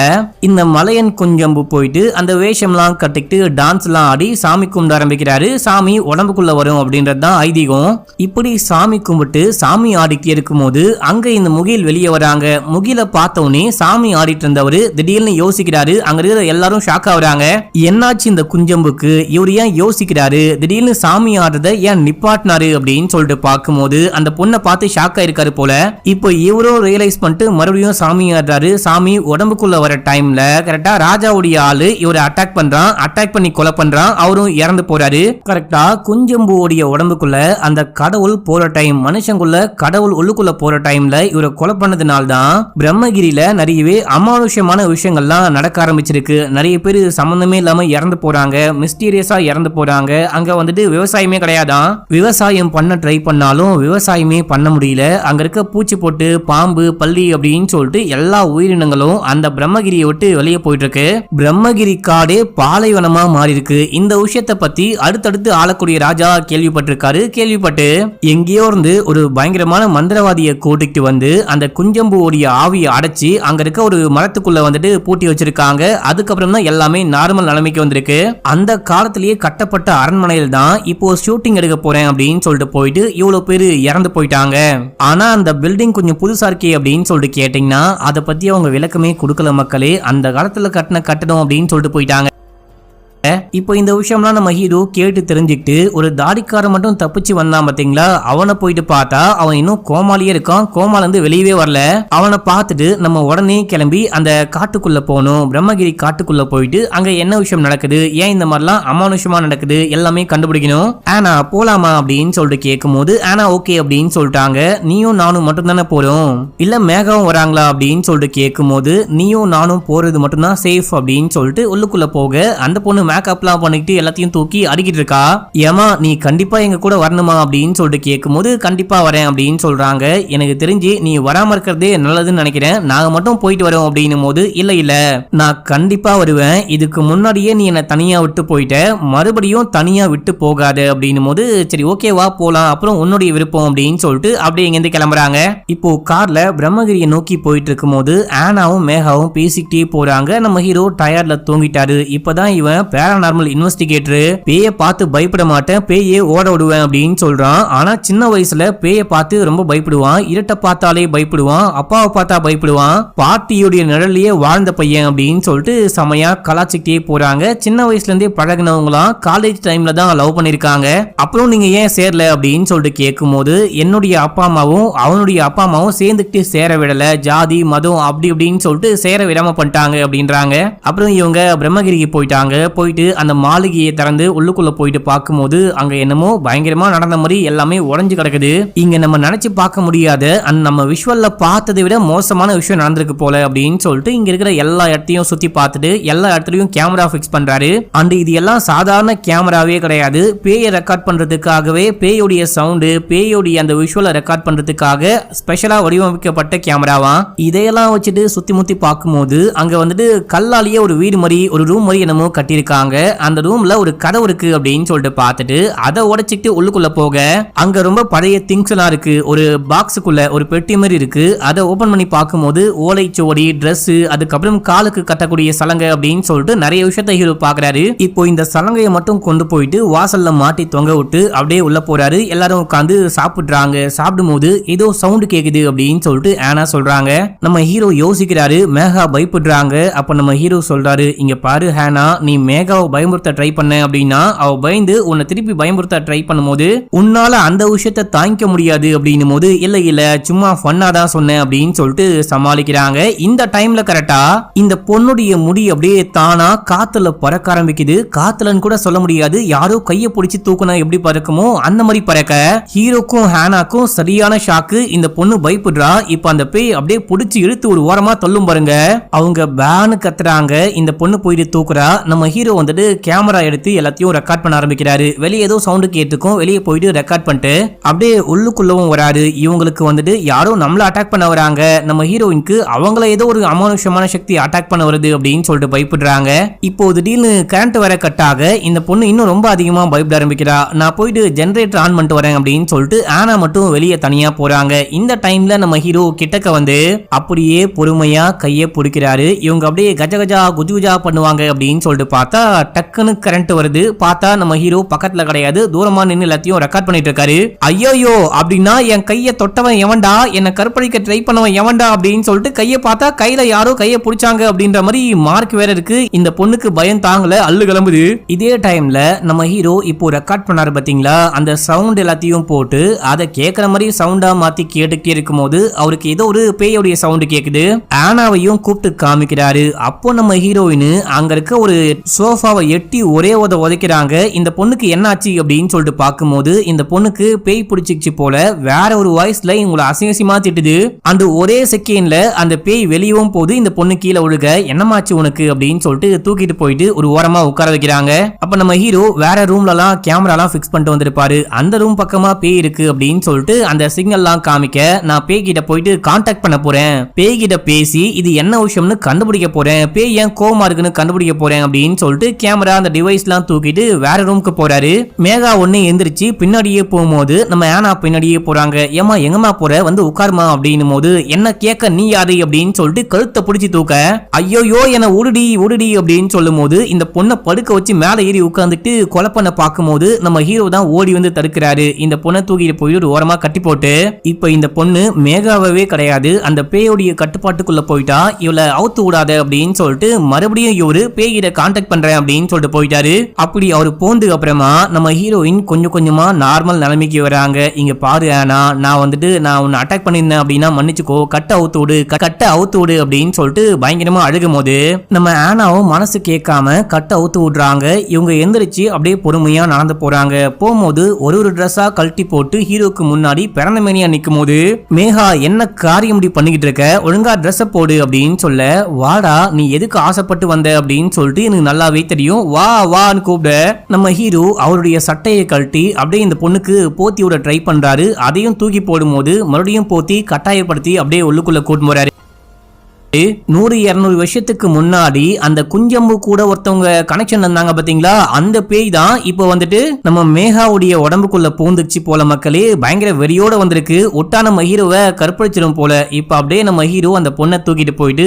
இந்த மலையன் குஞ்சம்பு போயிட்டு அந்த வேஷம்லாம் கட்டிக்கிட்டு டான்ஸ் எல்லாம் ஆடி சாமி கும்பிட ஆரம்பிக்கிறாரு. சாமி உடம்புக்குள்ள வரும் அப்படின்றது தான் ஐதீகம். இப்படி சாமி கும்பிட்டு சாமி ஆடிட்டு இருக்கும் போது அங்க இந்த முகில் வெளியே வராங்க. முகில பார்த்தோன்னே சாமி ஆடிட்டு இருந்தவரு திடீர்னு யோசிக்கிறாரு. அங்க இருக்கிற எல்லாரும் ஷாக் ஆகுறாங்க, என்னாச்சு இந்த குஞ்சம்புக்கு, இவர் ஏன் யோசிக்கிறாரு, திடீர்னு சாமி ஆடுறத ஏன் நிப்பாட்டினாரு அப்படின்னு சொல்லிட்டு பார்க்கும்போது அந்த பொண்ணை பார்த்து ஷாக் ஆயிருக்காரு போல. இப்போ இவரும் ரியலைஸ் பண்ணிட்டு மறுபடியும் சாமி ஆடுறாரு. சாமி உடம்புக்குள்ள வர டைம்ல கரெக்டா ராஜாவுடைய ஆளு இவரை அட்டாக் பண்றான். அட்டாக் பண்ணி கொலை பண்றான். அவரும் இறந்து போறாரு. கரெக்டா குஞ்சம்புவோடைய உடம்புக்குள்ள அந்த கடவுள் போற டைம், மனுஷங்குள்ள கடவுள் உள்ளுக்குள்ள போற டைம்ல இவரை கொலை பண்ணதுனால தான் பிரம்மகிரியில நிறையவே அமானுஷ்யமான விஷயங்கள்லாம் நடக்க ஆரம்பிச்சிருக்கு. நிறைய பேர் சம்பந்தமே இல்லாம இறந்து போறாங்க, மிஸ்டீரியஸா இறந்து போறாங்க. அங்க வந்துட்டு விவசாயமே கிடையாதான், விவசாயம் பண்ண ட்ரை பண்ணாலும் விவசாயமே பண்ண முடியல. அங்க இருக்க பூச்சி போட்டு பாம்பு பள்ளி அப்படின்னு சொல்லிட்டு எல்லா உயிரினங்களும் அந்த பிரம்மகிரியை விட்டு வெளியே போயிட்டு இருக்கு. பிரம்மகிரி காடே பாலைவனமா மாறி இருக்கு. இந்த விஷயத்தை பத்தி அடுத்தடுத்து ஆளக்கூடிய ராஜா கேள்விப்பட்டிருக்காரு. கேள்விப்பட்டு எங்கேயோ இருந்து ஒரு பயங்கரமான மந்திரவாதியை கூட்டிட்டு வந்து அந்த குஞ்சம்புவோடைய ஆவியை அடைச்சி அங்க இருக்க ஒரு மரத்துக்குள்ள வந்துட்டு பூட்டி வச்சிருக்காங்க. அதுக்கப்புறம் தான் எல்லாமே நார்மல் நிலைமைக்கு வந்திருக்கு. அந்த காலத்திலேயே கட்டப்பட்ட அரண்மனையில் தான் இப்போ ஷூட்டிங் எடுக்க போறேன் அப்படின்னு சொல்லிட்டு போயிட்டு இவ்வளவு பேரு இறந்து போயிட்டாங்க. ஆனா அந்த பில்டிங் கொஞ்சம் புதுசா இருக்கே அப்படின்னு சொல்லிட்டு கேட்டீங்கன்னா அதை பத்தி அவங்க விளக்கமே கொடுக்கல மக்களே. அந்த காலத்துல கட்டின கட்டடம் அப்படின்னு சொல்லிட்டு போயிட்டாங்க. இப்போ இந்த விஷயம்லாம் நம்ம ஹீரோ கேட்டு தெரிஞ்சுக்கிட்டு ஒரு தாடிக்காரன் மட்டும் தப்பிச்சு வந்தான் பாத்தீங்களா, அவனை போயிட்டு பார்த்தா அவன் இன்னும் கோமாலியே இருக்கான். கோமால இருந்து வெளியவே வரல. அவனை பார்த்துட்டு நம்ம உடனே கிளம்பி அந்த காட்டுக்குள்ள போகணும். பிரம்மகிரி காட்டுக்குள்ள போயிட்டு அங்க என்ன விஷயம் நடக்குது, ஏன் இந்த மாதிரிலாம் அமானுஷமா நடக்குது எல்லாமே கண்டுபிடிக்கணும். ஆனா போலாமா அப்படின்னு சொல்லிட்டு கேட்கும் போது ஆனா ஓகே அப்படின்னு சொல்லிட்டாங்க. நீயும் நானும் மட்டும் தானே போறோம், இல்ல மேகவும் வராங்களா அப்படின்னு சொல்லிட்டு கேட்கும் போது நீயும் நானும் போறது மட்டும்தான் சேஃப் அப்படின்னு சொல்லிட்டு உள்ளுக்குள்ள போக அந்த பொண்ணு மேக்கப்லாம் பண்ணிட்டு எல்லாத்தையும் தூக்கி அடிக்கிட்டு இருக்கா. ஏமா நீ கண்டிப்பா எங்க கூட வரணுமா அப்படின்னு சொல்லிட்டு கேட்கும்போது கண்டிப்பா வரேன் அப்படின்னு சொல்றாங்க. எனக்கு தெரிஞ்சு நீ வராம இருக்கிறதே நல்லதுன்னு நினைக்கிறேன், நாங்க மட்டும் போயிட்டு வரோம் அப்படின்னும் போது இல்ல இல்ல நான் கண்டிப்பா வருவேன், இதுக்கு முன்னாடியே நீ என்ன தனியா விட்டு போயிட்ட, மறுபடியும் தனியா விட்டு போகாத அப்படின்னும் போது சரி ஓகே வா போலாம், அப்புறம் உன்னுடைய விருப்பம் அப்படின்னு சொல்லிட்டு அப்படியே இங்கிருந்து கிளம்புறாங்க. இப்போ கார்ல பிரம்மகிரியை நோக்கி போயிட்டு இருக்கும் போது ஆனாவும் மேகாவும் பேசிக்கிட்டே போறாங்க. நம்ம ஹீரோ டயர்ல தூங்கிட்டாரு. இப்பதான் இவன் பேராநார்மல் இன்வெஸ்டிகேட்டர், பேயை பார்த்து பயப்பட மாட்டேன், பேயே ஓட விடுவேன் அப்படின்னு சொல்றான். ஆனா சின்ன வயசுல பேயை பார்த்து ரொம்ப பயப்படுவான், இருட்ட பார்த்தாலே பயப்படுவான், அப்பாவை பார்த்தா பயப்படுவான், பாட்டியுடைய நிழலையே வாழ்ந்த பையன் அப்படின்னு சொல்லிட்டு செமையா கலாச்சிக்கிட்டே போறாங்க. சின்ன வயசுல இருந்தே பழகினவங்களாம் காலேஜ் டைம்ல தான் லவ் பண்ணிருக்காங்க. அப்புறம் நீங்க ஏன் சேரல அப்படின்னு சொல்லிட்டு கேட்கும் போது என்னுடைய அப்பா அம்மாவும் அவனுடைய அப்பா அம்மாவும் சேர்ந்துக்கிட்டு சேர விடல, ஜாதி மதம் அப்படி இப்படின்னு சொல்லிட்டு சேர விடாம பண்ணிட்டாங்க அப்படின்றாங்க. அப்புறம் இவங்க பிரம்மகிரிக்கு போயிட்டாங்க. போயிட்டு அந்த மாளிகையை திறந்து உள்ளுக்குள்ள போயிட்டு பார்க்கும்போது அங்க என்னமோ பயங்கரமா நடந்த மாதிரி எல்லாமே உடைஞ்சு கிடக்குது. இங்க நம்ம நினைச்சு பார்க்க முடியாத நம்ம விஷுவல்ல பார்த்ததை விட மோசமான விஷயம் நடந்திருக்கு போல அப்படின்னு சொல்லிட்டு இங்க இருக்கிற எல்லா இடத்தையும் சுத்தி பார்த்துட்டு எல்லா இடத்துலயும் கேமரா பிக்ஸ் பண்றாரு. அண்ட் இது எல்லாம் சாதாரண கேமராவே கிடையாது, பேயை ரெக்கார்ட் பண்றதுக்காகவே பேயோடைய சவுண்டு பேயோடைய அந்த விஷுவலை ரெக்கார்ட் பண்றதுக்காக ஸ்பெஷலா வடிவமைக்கப்பட்ட கேமராவா. இதையெல்லாம் வச்சுட்டு சுத்தி முத்தி பார்க்கும்போது அங்க வந்துட்டு கல்லாலேயே ஒரு வீடு மாதிரி ஒரு ரூம் மாதிரி என்னமோ கட்டியிருக்காங்க. அந்த ரூம்ல ஒரு கதவு இருக்கு அப்படின்னு சொல்லிட்டு பார்த்துட்டு அதை உடைச்சிட்டு உள்ளுக்குள்ள போக அங்க ரொம்ப பழைய திங்ஸ் எல்லாம் இருக்கு. ஒரு பாக்ஸுக்குள்ள ஒரு பெட்டி மாதிரி இருக்கு. அதை ஓபன் பண்ணி பார்க்கும்போது ஓலைச்சுவடி, டிரெஸ், அதுக்கப்புறம் காலுக்கு கட்டக்கூடிய சலங்கை அப்படின்னு சொல்லிட்டு நிறைய விஷயத்தை ஹீரோ பாக்குறாரு. இப்போ இந்த சலங்கையை மட்டும் கொண்டு போயிட்டு வாசல்ல மாட்டி தொங்க விட்டு அப்படியே உள்ள போறாரு. எல்லாரும் உட்காந்து சாப்பிடுறாங்க. சாப்பிடும்போது ஏதோ சவுண்ட் கேக்குது அப்படின்னு சொல்லிட்டு ஆனா சொல்றாங்க. நம்ம ஹீரோ யோசிக்கிறாரு, மேகா பயப்படுறாங்க. அப்ப நம்ம ஹீரோ சொல்றாரு, இங்க பாரு ஹேனா, நீ மேகாவை பயமுறுத்த ட்ரை பண்ண அப்படின்னா அவ பயந்து உன்னை திருப்பி பயமுறுத்த ட்ரை பண்ணும்போது உன்னால அந்த விஷயத்தை தாங்கிக்க முடியாது அப்படின்னும் போது இல்ல இல்ல சும்மா ஃபன்னா தான் சொன்னேன் அப்படின்னு சொல்லிட்டு சமாளிக்கிறாங்க. இந்த டைம்ல கரெக்டா இந்த பொண்ணுடைய முடி அப்படியே தானா காத்துல பறக்க ஆரம்பிக்குது. காத்துலன்னு கூட சொல்ல முடியாது, யாரோ கையை பிடிச்சி தூக்குனா எப்படி பறக்குமோ அந்த மாதிரி பறக்க ஹீரோக்கும் ஹேனாக்கும் சரியான ஷாக்கு. இந்த பொண்ணு பயப்படுறா. இப்ப அந்த பேய் அப்படியே பிடிச்சி இழுத்து ஒரு ஓரமா தள்ளும் பாருங்க. அவங்க பேனு கத்துறாங்க. இந்த பொண்ணு போயிட்டு தூக்குறா. நம்ம ஹீரோ வந்துட்டு கேமரா எடுத்து எல்லாத்தையும் ரெக்கார்ட் பண்ண ஆரம்பிக்கிறாரு. வெளியே ஏதோ சவுண்டு கேட்டுக்கும், வெளியே போயிட்டு ரெக்கார்ட் பண்ணிட்டு அப்படியே உள்ளுக்குள்ளவும் வராரு. இவங்களுக்கு வந்துட்டு யாரோ நம்மள அட்டாக் பண்ண வராங்க, நம்ம ஹீரோயினுக்கு அவங்கள ஏதோ ஒரு அமானுஷமான சக்தி அட்டாக் பண்ண வருது அப்படின்னு சொல்லிட்டு பயப்படுறாங்க. இப்போ திடீர்னு கரண்ட் வர கட்டாக இந்த பொண்ணு இன்னும் ரொம்ப அதிகமா பயப்பட ஆரம்பிக்கிறா. நான் போயிட்டு ஜெனரேட்டர் ஆன் பண்ணிட்டு வரேன் அப்படின்னு சொல்லிட்டு ஆனா மட்டும் வெளியே தனியா போறாங்க. இந்த டைம்ல நம்ம ஹீரோ கிட்டக்க வந்து அப்படியே பொறுமையா கையை பிடிக்கிறாரு. இவங்க அப்படியே கஜகஜா குஜுகுஜா பண்ணுவாங்க அப்படின்னு சொல்லிட்டு பார்த்தா டக்குன்னு கரண்ட் வருது. பார்த்தா நம்ம ஹீரோ பக்கத்துல கிடையாது, தூரமா நின்று எல்லாத்தையும் ரெக்கார்ட் பண்ணிட்டு இருக்காரு. ஐயோ அப்படின்னா என் கையை தொட்டவன் எவன்டா, என்ன கற்பழிக்க ட்ரை பண்ணவன் எவன்டா அப்படின்னு சொல்லிட்டு கையை பார்த்தா கையில யாரோ கையை பிடிச்சாங்க அப்படின்ற மாதிரி மார்க் வேற இருக்கு. இந்த பொண்ணுக்கு பயம் தாங்கல, அள்ளு கிளம்புது. இதே டைம்ல நம்ம ஹீரோ இப்போ ரெக்கார்ட் பண்ணாரு பாத்தீங்களா, அந்த சவுண்ட் எல்லாத்தையும் போட்டு அதை கேட்கற மாதிரி சவுண்டா மாத்தி கேட்டுக்கிட்டே இருக்கும் போது அவருக்கு ஏதோ ஒரு பேயோடைய சவுண்ட் கேக்குது. ஆனாவையும் கூப்பிட்டு காமிக்கிறாரு. அப்போ நம்ம ஹீரோயின் அங்க இருக்க ஒரு சோஃபாவை எட்டி ஒரே உதைக்கிறாங்க. இந்த பொண்ணுக்கு என்னாச்சு அப்படின்னு சொல்லிட்டு பார்க்கும்போது இந்த பொண்ணுக்கு பேய் பிடிச்சிச்சு போல வேற ஒரு வாய்ஸ்ல இவங்களை அசிங்கமா திட்டுது. அந்த ஒரே செகண்ட்ல அந்த பேய் வெளியவும் போது இந்த பொண்ணு கீழே ஒழுக என்னமாச்சு உனக்கு அப்படின்னு சொல்லிட்டு தூக்கிட்டு போயிட்டு ஒரு ஓரமா உட்கார வைக்கிறாங்க. அப்ப நம்ம ஹீரோ வேற ரூம்ல எல்லாம் கேமரா எல்லாம் பிக்ஸ் பண்ணிட்டு வந்திருப்பாரு. அந்த ரூம் பக்கமா பேய் இருக்கு அப்படின்னு சொல்லிட்டு அந்த சிக்னல் எல்லாம் காமிக்க நான் பேய் கிட்ட போயிட்டு கான்டாக்ட் பண்ண போறேன், பேய் கிட்ட பேசி இது என்ன விஷயம்னு கண்டுபிடிக்க போறேன், பேய் ஏன் கோவமா இருக்குன்னு கண்டுபிடிக்க போறேன் அப்படின்னு சொல்லிட்டு கேமரா அந்த டிவைஸ் எல்லாம் தூக்கிட்டு வேற ரூமுக்கு போறாரு. மேகா ஒண்ணு எந்திரிச்சு பின்னாடியே போகும்போது நம்ம ஆனா பின்னாடியே போறாங்க. ஏமா எங்கம்மா போற, வந்து உட்காருமா அப்படின்னும் போது என்ன கேட்க நீ யாரு அப்படின்னு சொல்லிட்டு கழுத்தை பிடிச்சி தூக்க ஐயோயோ என்ன உடுடி உடுடி அப்படின்னு சொல்லும் போது இந்த பொண்ணை படுக்க வச்சு மேல ஏறி உட்கார்ந்துட்டு கொலை பண்ண பார்க்கும்போது நம்ம ஹீரோ தான் ஓடி வந்து தடுக்கிறாரு. இந்த பொண்ணை தூக்கிட்டு போய் ஒரு ஓரமா கட்டி போட்டு இப்ப இந்த பொண்ணு மேகாவே கிடையாது, அந்த பேயோடைய கட்டுப்பாட்டுக்குள்ள போயிட்டா, இவளை அவுத்து விடாத அப்படின்னு சொல்லிட்டு மறுபடியும் இவரு பேய்கிட்ட கான்டாக்ட் பண்றேன் அப்படின்னு சொல்லிட்டு போயிட்டாரு. அப்படி அவரு போனதுக்கு அப்புறமா நம்ம ஹீரோயின் கொஞ்சம் கொஞ்சமா நார்மல் நிலைமைக்கு வராங்க. இங்க பாரு ஆனா, நான் வந்துட்டு நான் உன்னை அட்டாக் பண்ணிருந்தேன் அப்படின்னா மன்னிச்சுக்கோ, கட்ட அவுத்து விடு கட்ட அவுத்து விடு அப்படின்னு சொல்லிட்டு பயங்கரமா அழுகும் போது நம்ம ஆனாவும் மனசு கேட்காம கட்ட அவுத்து விடுறாங்க. இவங்க எந்திரிச்சு அப்படியே பொறுமையா நடந்து போறாங்க. போகும்போது ஒரு ட்ரெஸ்ஸா கழட்டி போட்டு ஹீரோக்கு முன்னாடி பிறந்த மேனியா நிக்கும் போது மேகா என்ன காரியம் இப்படி பண்ணிக்கிட்டு இருக்க, ஒழுங்கா ட்ரெஸ் போடு அப்படின்னு சொல்ல வாடா நீ எதுக்கு ஆசைப்பட்டு வந்த அப்படின்னு சொல்லிட்டு எனக்கு நல்லாவே நல்லாவே தெரியும். வா வான்னு கூப்பிட நம்ம ஹீரோ அவருடைய சட்டையை கழட்டி அப்படியே இந்த பொண்ணுக்கு போத்தி விட ட்ரை பண்றாரு. அதையும் தூக்கி போடும்போது மறுபடியும் போத்தி கட்டாயப்படுத்தி அப்படியே உள்ளுக்குள்ள கூட்டு போறாரு. 100-200 வருஷத்துக்கு முன்னாடி அந்த குஞ்சம்பு கூட ஒருத்தவங்க கனெக்ஷன் இருந்தாங்க பாத்தீங்களா, அந்த பேய் தான் இப்ப வந்துட்டு நம்ம மேகாவுடைய உடம்புக்குள்ள பூந்துச்சு போல மக்களே. பயங்கர வெறியோட வந்திருக்கு. ஒட்டா நம்ம ஹீரோவை கற்பழிச்சிடும் போல. இப்ப அப்படியே நம்ம ஹீரோ அந்த பொண்ணை தூக்கிட்டு போயிட்டு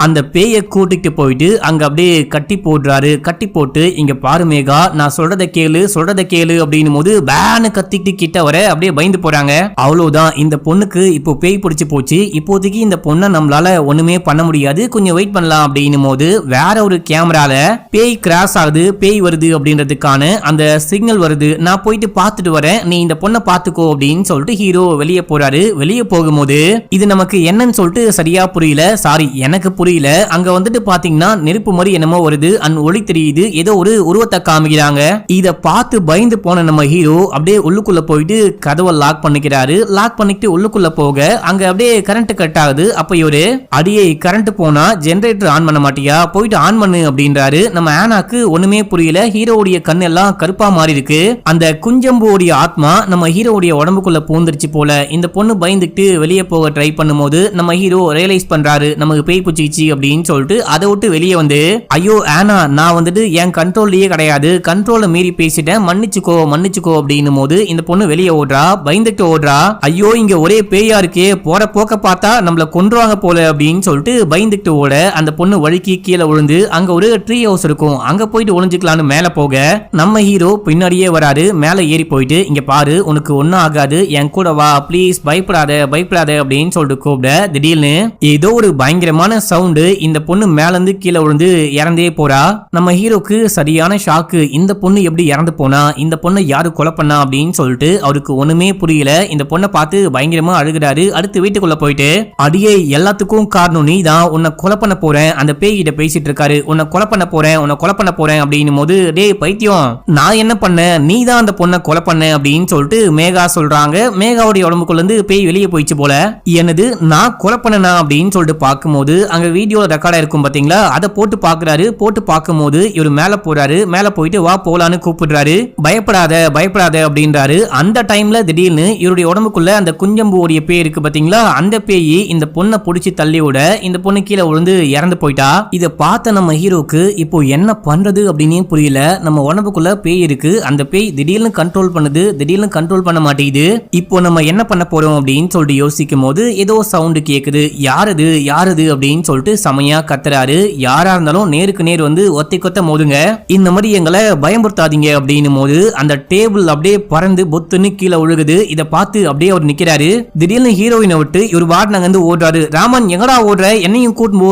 அந்த பேயை கூட்டிட்டு போயிட்டு அங்க அப்படியே கட்டி போடுறாரு. கட்டி போட்டு இங்க பாரு மேகா, நான் சொல்றத கேளு அப்படின்னு போது பேனு கத்திக்கிட்டு கிட்ட வர அப்படியே பயந்து போறாங்க. அவ்வளவுதான், இந்த பொண்ணுக்கு இப்போ பேய் பிடிச்சு போச்சு. இப்போதைக்கு இந்த பொண்ணை நம்மளால ஒண்ணுமே பண்ண முடியாது, கொஞ்சம் வெயிட் பண்ணலாம் அப்படின்னும் போது வேற ஒரு கேமரால பேய் கிராஸ் ஆகுது, பேய் வருது அப்படின்றதுக்கான அந்த சிக்னல் வருது. நான் போயிட்டு பார்த்துட்டு வரேன், நீ இந்த பொண்ணை பார்த்துக்கோ அப்படின்னு சொல்லிட்டு ஹீரோ வெளியே போறாரு. வெளியே போகும்போது இது நமக்கு என்னன்னு சொல்லிட்டு சரியா புரியல. சாரி, எனக்கு புரியல. அங்க வந்துட்டு பாத்தீங்கன்னா நெருப்பு மாதிரி என்னமோ வருது, ஒளி தெரியுது, ஏதோ ஒரு உருவத்தை காமிக்கிறாங்க. இத பார்த்து பயந்து போன நம்ம ஹீரோ அப்படியே உள்ளுக்குள்ள போயிட்டு கதவை லாக் பண்ணிக்கிறாரு. லாக் பண்ணிட்டு உள்ளுக்குள்ள போக அங்க அப்படியே கரண்ட் கட் ஆகுது. அப்ப இவரு அடியே கரண்ட் போனா ஜெனரேட்டர் ஆன் பண்ண மாட்டியா, போயிட்டு ஆன் பண்ணு அப்படின்றாரு. நம்ம ஆனாக்கு ஒண்ணுமே புரியல. ஹீரோவுடைய கண் எல்லாம் கருப்பா மாறி இருக்கு. அந்த குஞ்சம்புடைய ஆத்மா நம்ம ஹீரோவுடைய உடம்புக்குள்ள பூந்துருச்சு போல. இந்த பொண்ணு பயந்துட்டு வெளியே போக ட்ரை பண்ணும்போது நம்ம ஹீரோ ரியலைஸ் பண்றாரு நமக்கு பேய் பிடிச்சிச்சு அப்படின்னு சொல்லிட்டு அதை விட்டு வெளியே வந்து, ஐயோ ஆனா நான் வந்துட்டு என் கண்ட்ரோல்லயே கிடையாது, கண்ட்ரோலை மீறி பேசிட்டேன், மன்னிச்சுக்கோ அப்படின்னும் போது இந்த பொண்ணு வெளியே ஓடுறா. பயந்துட்டு ஓடுறா. ஐயோ இங்க ஒரே பேயா இருக்கே, போற போக்க பார்த்தா நம்மள கொன்றுவாங்க போல அப்படின்னு சொல்லிட்டு பயந்துட்டு ஓட அந்த பொண்ணு வழுக்கி கீழே விழுந்து அங்க ஒரு ட்ரீ ஹவுஸ் இருக்கும், அங்க போயிட்டு ஒளிஞ்சுக்கலான்னு மேல போக நம்ம ஹீரோ பின்னாடியே வராரு. மேல ஏறி போயிட்டு இங்க பாரு, உனக்கு ஒன்னும் ஆகாது, என் கூட வா ப்ளீஸ், பயப்படாத அப்படின்னு சொல்லிட்டு கூப்பிட திடீர்னு ஏதோ ஒரு பயங்கரமான சவுண்டு. இந்த பொண்ணு மேல இருந்து கீழே விழுந்து இறந்தே போறா. நம்ம ஹீரோக்கு சரியான ஷாக்கு. இந்த பொண்ணு எப்படி இறந்து போனா, இந்த பொண்ணை யாரு கொலை பண்ணா அப்படின்னு சொல்லிட்டு அவருக்கு ஒண்ணுமே புரியல. இந்த பொண்ணை பார்த்து பயங்கரமா அழுகிறாரு. அடுத்து வீட்டுக்குள்ள போயிட்டு அடியே எல்லாத்துக்கும் காரணம் நீ தான், உன்னை கொலை பண்ண போறேன், அந்த பேய் கிட்ட பேசிட்டு இருக்காரு, உன்னை கொலை பண்ண போறேன் அப்படின்னும் போது, டேய் பைத்தியம், நான் என்ன பண்ணேன், நீ தான் அந்த பொண்ணை கொலை பண்ண அப்படின்னு சொல்லிட்டு மேகா சொல்றாங்க. மேகாவுடைய உடம்புக்குள்ள இருந்து பேய் வெளியே போயிடுச்சு போல. என்னது நான் கொலை பண்ணனா அப்படின்னு சொல்லிட்டு பார்க்கும்போது அங்க வீடியோல ரெக்கார்டா இருக்கும் பாத்தீங்களா, அதை போட்டு பாக்குறாரு. போட்டு பார்க்கும்போது இவர் மேல போறாரு. மேல போயிட்டு வா போலான்னு கூப்பிடுறாரு. பயப்படாத அப்படின்றாரு. அந்த டைம்ல திடீர்னு இவருடைய உடம்புக்குள்ள அந்த குஞ்சம்புடைய பேய் இருக்கு பாத்தீங்களா, அந்த பேய் இந்த பொண்ணை புடிச்சு தள்ளி விட இந்த பொண்ணு கீழே விழுந்து இறந்து போயிட்டா. இத பார்த்த நம்ம ஹீரோக்கு இப்போ என்ன பண்றது அப்படின்னு புரியல. நம்ம உடம்புக்குள்ள பேய் இருக்கு, அந்த பேய் திடீர்னு கண்ட்ரோல் பண்ணுது, திடீர்னு கண்ட்ரோல் பண்ண மாட்டேங்குது. இப்போ நம்ம என்ன பண்ண போறோம் அப்படின்னு சொல்லிட்டு யோசிக்கும் போது ஏதோ சவுண்ட் கேக்குது. யாரது அப்படின்னு சொல்லிட்டு செமையா கத்துறாரு. யாரா இருந்தாலும் நேருக்கு நேர் வந்து ஒத்தை கொத்த மோதுங்க, இந்த மாதிரி எங்களை பயமுறுத்தாதீங்க அப்படின்னும் போது அந்த டேபிள் அப்படியே பறந்து பொத்துன்னு கீழே விழுகுது. இத பார்த்து அப்படியே அவர் நிக்கிறாரு. திடீர்னு ஹீரோயினை விட்டு இவர் வாட்னாங்க வந்து ஓடுறாரு. ராமன் எங்கடா ஓடுற, என்னையும் கூட்டும்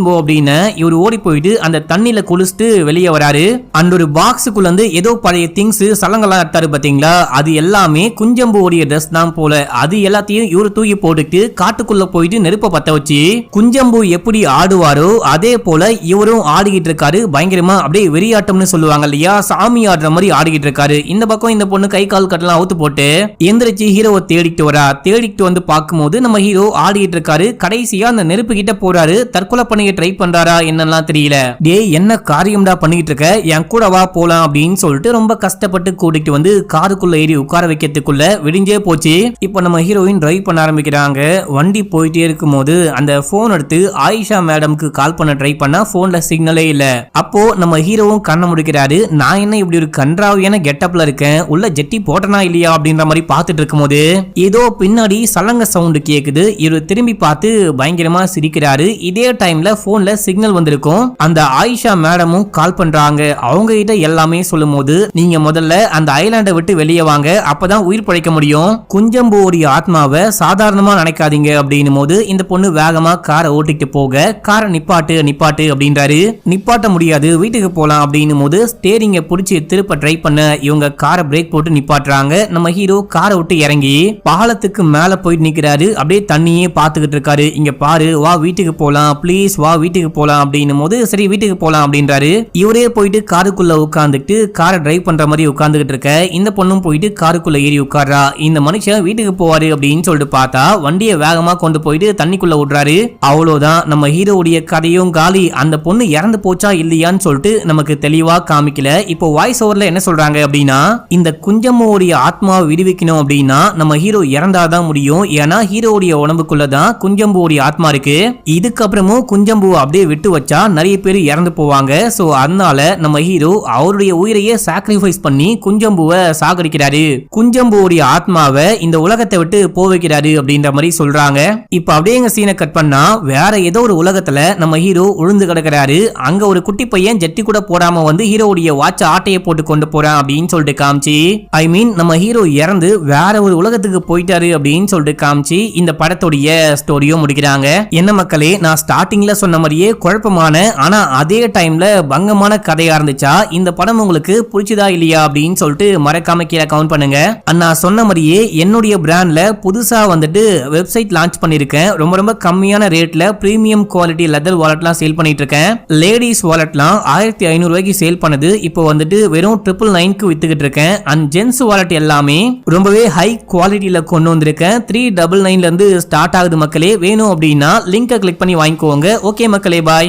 போ அப்படின்னு இவர் ஓடி போயிட்டு அந்த தண்ணியில குளிச்சுட்டு வெளியே வராரு. அந்த ஒரு பாக்ஸுக்குள்ள இருந்து ஏதோ பழைய திங்ஸ் சலங்கெல்லாம் எடுத்தாரு பாத்தீங்களா, அது எல்லாமே குஞ்சம்புடைய ட்ரெஸ் தான் போல. அது எல்லாத்தையும் இவரு தூக்கி போட்டுட்டு காட்டுக்குள்ள போயிட்டு நெருப்ப பத்த வச்சு குஞ்சம்பு எப்படி ஆடுவாரோ அதே போல இவரும் ஆடிக்கிட்டு இருக்காரு. பயங்கரமா அப்படியே வெறியாட்டம்னு சொல்லுவாங்க இல்லையா, சாமி ஆடுற மாதிரி ஆடிக்கிட்டு இருக்காரு. இந்த பக்கம் இந்த பொண்ணு கை கால் கட்டெல்லாம் அவுத்து போட்டு எந்திரிச்சு ஹீரோவை தேடிட்டு வரா. தேடிட்டு வந்து பார்க்கும்போது நம்ம ஹீரோ ஆடிக்கிட்டு இருக்காரு. கடைசியா அந்த நெருப்பு கிட்ட போறாரு. தற்கொலை பண்ணிக்க ட்ரை பண்றாரா என்னெல்லாம் தெரியல. டேய் என்ன காரியம்டா பண்ணிட்டு இருக்க, என் கூட வா போலாம் அப்படின்னு சொல்லிட்டு ரொம்ப கஷ்டப்பட்டு கூட்டிட்டு வந்து காருக்குள்ள ஏறி உட்கார வைக்கிறதுக்குள்ள விடிஞ்சே போச்சு. இப்போ நம்ம ஹீரோயின் டிரைவ் பண்ண ஆரம்பிக்கிறாங்க. வண்டி போயிட்டே இருக்கும் போது அந்த போன் எடுத்து ஆயிஷா மேடம்க்கு கால் பண்ண ட்ரை பண்ணா போன்ல சிக்னலே இல்ல. அப்போ நம்ம ஹீரோவும் கண்ண முடிக்கிறாரு. நான் என்ன இப்படி ஒரு கன்றாவியான கெட்டப்ல இருக்கேன், உள்ள ஜெட்டி போட்டனா இல்லையா அப்படின்ற மாதிரி பார்த்துட்டு இருக்கும் போது ஏதோ பின்னாடி சலங்க சவுண்ட் கேக்குது. இவர் திரும்பி பார்த்து பயங்கரமா சிரிக்கிறாரு. இதே டைம்ல போன்ல சிக்னல் வந்திருக்கும். அந்த ஆயிஷா மேடமும் கால் பண்றாங்க. அவங்க கிட்ட எல்லாமே சொல்லும் போது, நீங்க முதல்ல அந்த ஐலாண்டை விட்டு வெளியே வாங்க, அப்பதான் உயிர் பழைக்க முடியும், குஞ்சம்புடைய ஆத்மாவை சாதாரணமா நினைக்காதீங்க அப்படின்னும் போது இந்த பொண்ணு வேகமா காரை ஓட்டிட்டு போக, காரை நிப்பாட்டு அப்படின்றாரு. நிப்பாட்ட முடியாது, வீட்டுக்கு போலாம் அப்படின்னும் போது ஸ்டேரிங்க புடிச்சு திருப்ப ட்ரை பண்ண இவங்க காரை பிரேக் போட்டு நிப்பாட்டுறாங்க. நம்ம ஹீரோ காரை விட்டு இறங்கி பாலத்துக்கு மேல போயிட்டு நிக்கிறாரு. அப்படியே தண்ணியே பாத்துக்கிட்டு இருக்காரு. இங்க பாரு வா வீட்டுக்கு போலாம் ப்ளீஸ் வா வீட்டுக்கு போலாம் அப்படின்னும் போது சரி வீட்டுக்கு போலாம் அப்படின்றாரு. இவரே போயிட்டு காருக்குள்ள உட்காந்துட்டு காரை டிரைவ் பண்ற மாதிரி உட்காந்துக்கிட்டு இருக்க இந்த பொண்ணும் போயிட்டு காருக்குள்ள ஏறி உட்கார்றா. இந்த மனுஷன் வீட்டுக்கு போவாரு அப்படின்னு சொல்லிட்டு பார்த்தா வண்டியை வேகமா கொண்டு போயிட்டு தண்ணிக்குள்ள விடுறாரு. அவ்வளவுதான், நம்ம ஹீரோவுடைய கதையும் காலி. அந்த பொண்ணு இறந்து போச்சா இல்லையான்னு சொல்லிட்டு நமக்கு தெளிவா காமிக்கல. இப்போ வாய்ஸ் ஓவர்ல என்ன சொல்றாங்க அப்படின்னா, இந்த குஞ்சம்முடைய ஆத்மாவை விடுவிக்கணும் அப்படின்னா நம்ம ஹீரோ இறந்தாதான் முடியும். ஏன்னா ஹீரோவுடைய உடம்புக்குள்ளதான் குஞ்சம்புவோடைய ஆத்மா இருக்கு. இதுக்கப்புறமும் குஞ்சம்பு அப்படியே விட்டு வச்சா நிறைய பேர் இறந்து போவாங்க. சோ அதனால நம்ம ஹீரோ அவருடைய உயிரையே சாக்ரிஃபைஸ் பண்ணி குஞ்சம்புவை சாகடிக்கிறாரு. குஞ்சம்புவோடைய ஆத்மாவை இந்த உலகத்தை விட்டு போவைக்கிறாரு அப்படின்ற மாதிரி சொல்றாங்க. இப்ப அப்படியே எங்க சீனை கட் பண்ணா வேற ஏதோ ஒரு உலகத்துல நம்ம ஹீரோ உழுந்து கிடக்கிறாரு. அங்க ஒரு குட்டி பையன் ஜட்டி கூட போடாம வந்து ஹீரோவுடைய வாட்ச ஆட்டையை போட்டு கொண்டு போறான் அப்படின்னு சொல்லிட்டு காமிச்சு, ஐ மீன் நம்ம ஹீரோ இறந்து வேற ஒரு உலகத்துக்கு போயிட்டாரு அப்படின்னு சொல்லிட்டு காமிச்சு இந்த படத்துடைய ஸ்டோரியும் முடிக்கிறாங்க. என்ன மக்களே, நான் ஸ்டார்டிங்ல சொன்ன மாதிரியே குழப்பமான ஆனா அதே டைம்ல பங்கமான கதையா இருந்துச்சா? இந்த படம் உங்களுக்கு பிடிச்சதா இல்லையா அப்படின்னு சொல்லிட்டு மறக்காம கீழே கமெண்ட் பண்ணுங்க. அண்ணா சொன்ன மாதிரியே என்னுடைய பிராண்ட்ல புதுசா வந்துட்டு வெப்சைட் லான்ச் பண்ணிருக்கேன். ரொம்ப ரொம்ப கம்மியான ரேட்ல பிரீமியம் குவாலிட்டி லெதர் வாலெட்லாம் சேல் பண்ணிட்டு இருக்கேன். லேடிஸ் வாலெட்லாம் 1500 ரூபாய்க்கு சேல் பண்ணுது. இப்போ வந்துட்டு வெறும் 999க்கு வித்துக்கிட்டு இருக்கேன். அண்ட் ஜென்ஸ் வாலெட் எல்லாமே ரொம்பவே ஹை குவாலிட்டியில கொண்டு வந்திருக்கேன். 399ல இருந்து ஸ்டார்ட் ஆகுது மக்களே. வேணும் அப்படின்னா லிங்கை கிளிக் பண்ணி வாங்கிக்கோங்க. ஓகே மக்களே, பாய்.